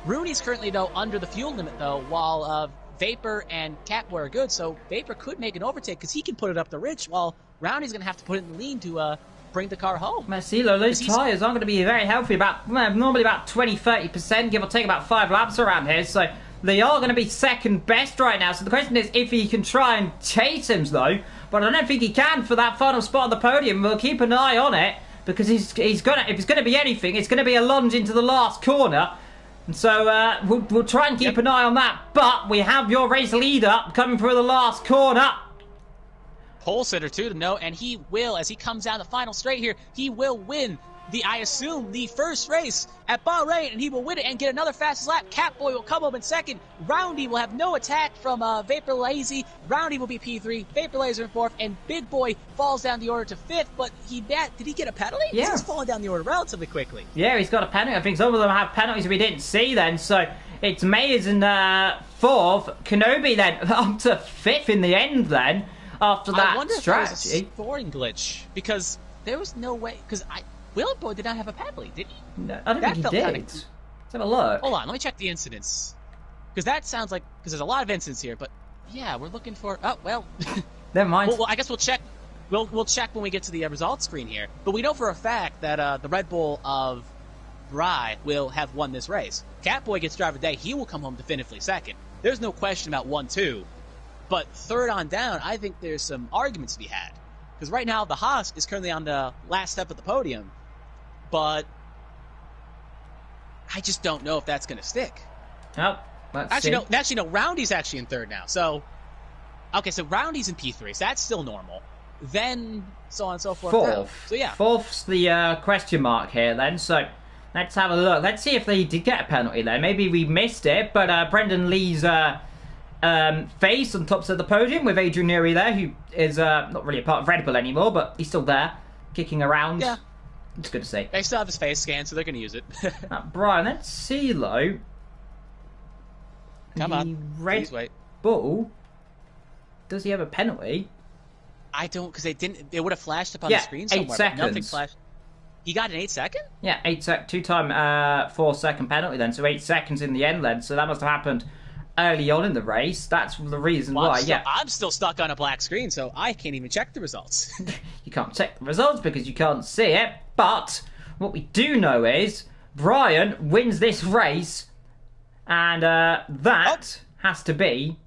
Rooney's currently, though, under the fuel limit, though, while Vapor and Catboy are good, so Vapor could make an overtake because he can put it up the ridge, while Rowney's going to have to put it in the lean to bring the car home. Marcelo, those tyres aren't going to be very healthy, normally about 20-30%, give or take about 5 laps around here, so... They are going to be second best right now. So the question is if he can try and chase him, though. But I don't think he can for that final spot on the podium. We'll keep an eye on it because he's going to. If it's going to be anything, it's going to be a lunge into the last corner. And so we'll try and keep an eye on that. But we have your race leader coming through the last corner. Pole sitter too to know, and he will, as he comes down the final straight here, he will win I assume, the first race at Bahrain, and he will win it and get another fastest lap. Catboy will come up in second. Roundy will have no attack from Vapor Lazy. Roundy will be P3, Vapor Laser in 4th, and Big Boy falls down the order to 5th, but did he get a penalty? Yeah. He's falling down the order relatively quickly. Yeah, he's got a penalty. I think some of them have penalties we didn't see then, so it's Mayers in 4th, 4th. Kenobi then up to 5th in the end then, after that I wonder strategy. If there was a scoring glitch, because there was no way, because Wheeler Boy did not have a pad lead, did he? No, I don't think he did. Let's have a look. Hold on, let me check the incidents. Because that sounds like, because there's a lot of incidents here, but yeah, we're looking for, oh, well. Never mind. Well, I guess we'll check. We'll check when we get to the results screen here. But we know for a fact that the Red Bull of Bry will have won this race. Catboy gets driver of the day. He will come home definitively second. There's no question about 1-2. But third on down, I think there's some arguments to be had. Because right now, the Haas is currently on the last step of the podium. But I just don't know if that's going to stick. Oh, let's see. No, Roundy's actually in third now. So, okay, so Roundy's in P3, so that's still normal. Then, so on and so forth. Fourth. So, yeah. Fourth's the question mark here then, so let's have a look. Let's see if they did get a penalty there. Maybe we missed it, but Brendan Lee's face on top of the podium with Adrian Neri there, who is not really a part of Red Bull anymore, but he's still there, kicking around. Yeah. It's good to see. They still have his face scan, so they're going to use it. Brian, let's see, though. Come on. Red Bull, does he have a penalty? I don't, because it would have flashed up on the screen somewhere. 8 seconds. Nothing flashed. He got an 8 second? Yeah, 2-time 4-second penalty then, so 8 seconds in the end then, so that must have happened early on in the race. That's the reason why, I'm still stuck on a black screen, so I can't even check the results. You can't check the results because you can't see it, but what we do know is Brian wins this race, and that has to be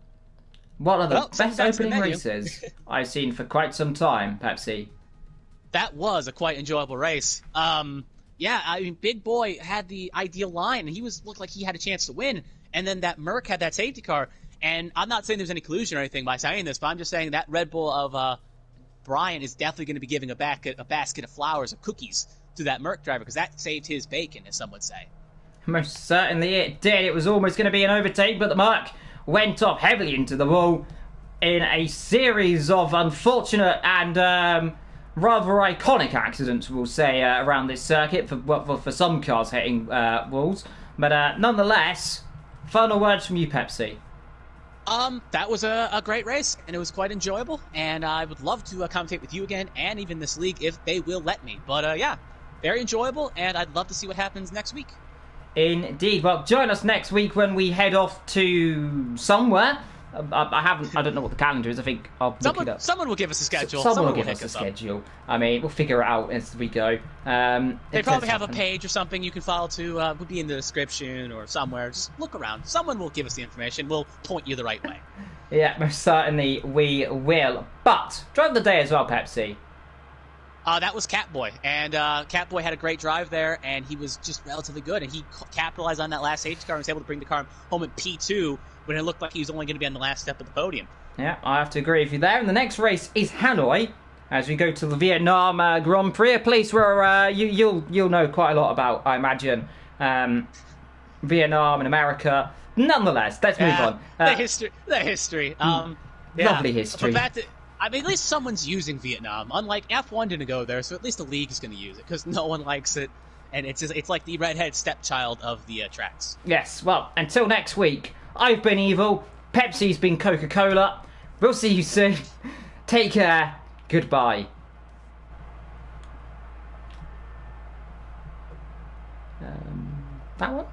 one of the best opening races I've seen for quite some time, Pepsi. That was a quite enjoyable race. Yeah, I mean, Big Boy had the ideal line, and he looked like he had a chance to win. And then that Merc had that safety car. And I'm not saying there's any collusion or anything by saying this, but I'm just saying that Red Bull of Brian is definitely going to be giving a basket of flowers or cookies to that Merc driver, because that saved his bacon, as some would say. Most certainly it did. It was almost going to be an overtake, but the Merc went off heavily into the wall in a series of unfortunate and rather iconic accidents, we'll say, around this circuit for some cars hitting walls. But nonetheless, final words from you, Pepsi. That was a great race, and it was quite enjoyable, and I would love to commentate with you again, and even this league, if they will let me. But yeah, very enjoyable, and I'd love to see what happens next week. Indeed. Well, join us next week when we head off to somewhere. I don't know what the calendar is. I think I'll look it up. Someone will give us a schedule. Someone will give us a schedule. I mean, we'll figure it out as we go. They probably have a page or something you can follow to. Will be in the description or somewhere. Just look around. Someone will give us the information. We'll point you the right way. Yeah, most certainly we will. But drive of the day as well, Pepsi. That was Catboy, and Catboy had a great drive there, and he was just relatively good, and he capitalized on that last safety car and was able to bring the car home in P2 when it looked like he was only going to be on the last step of the podium. Yeah, I have to agree with you there. And the next race is Hanoi, as we go to the Vietnam Grand Prix, a place where you'll know quite a lot about, I imagine, Vietnam and America. Nonetheless, let's move on. The history. Lovely history. But I mean, at least someone's using Vietnam. Unlike F1 didn't go there, so at least the league is going to use it, because no one likes it. And it's like the redhead stepchild of the tracks. Yes, well, until next week, I've been Evil, Pepsi's been Coca-Cola. We'll see you soon. Take care. Goodbye. That one?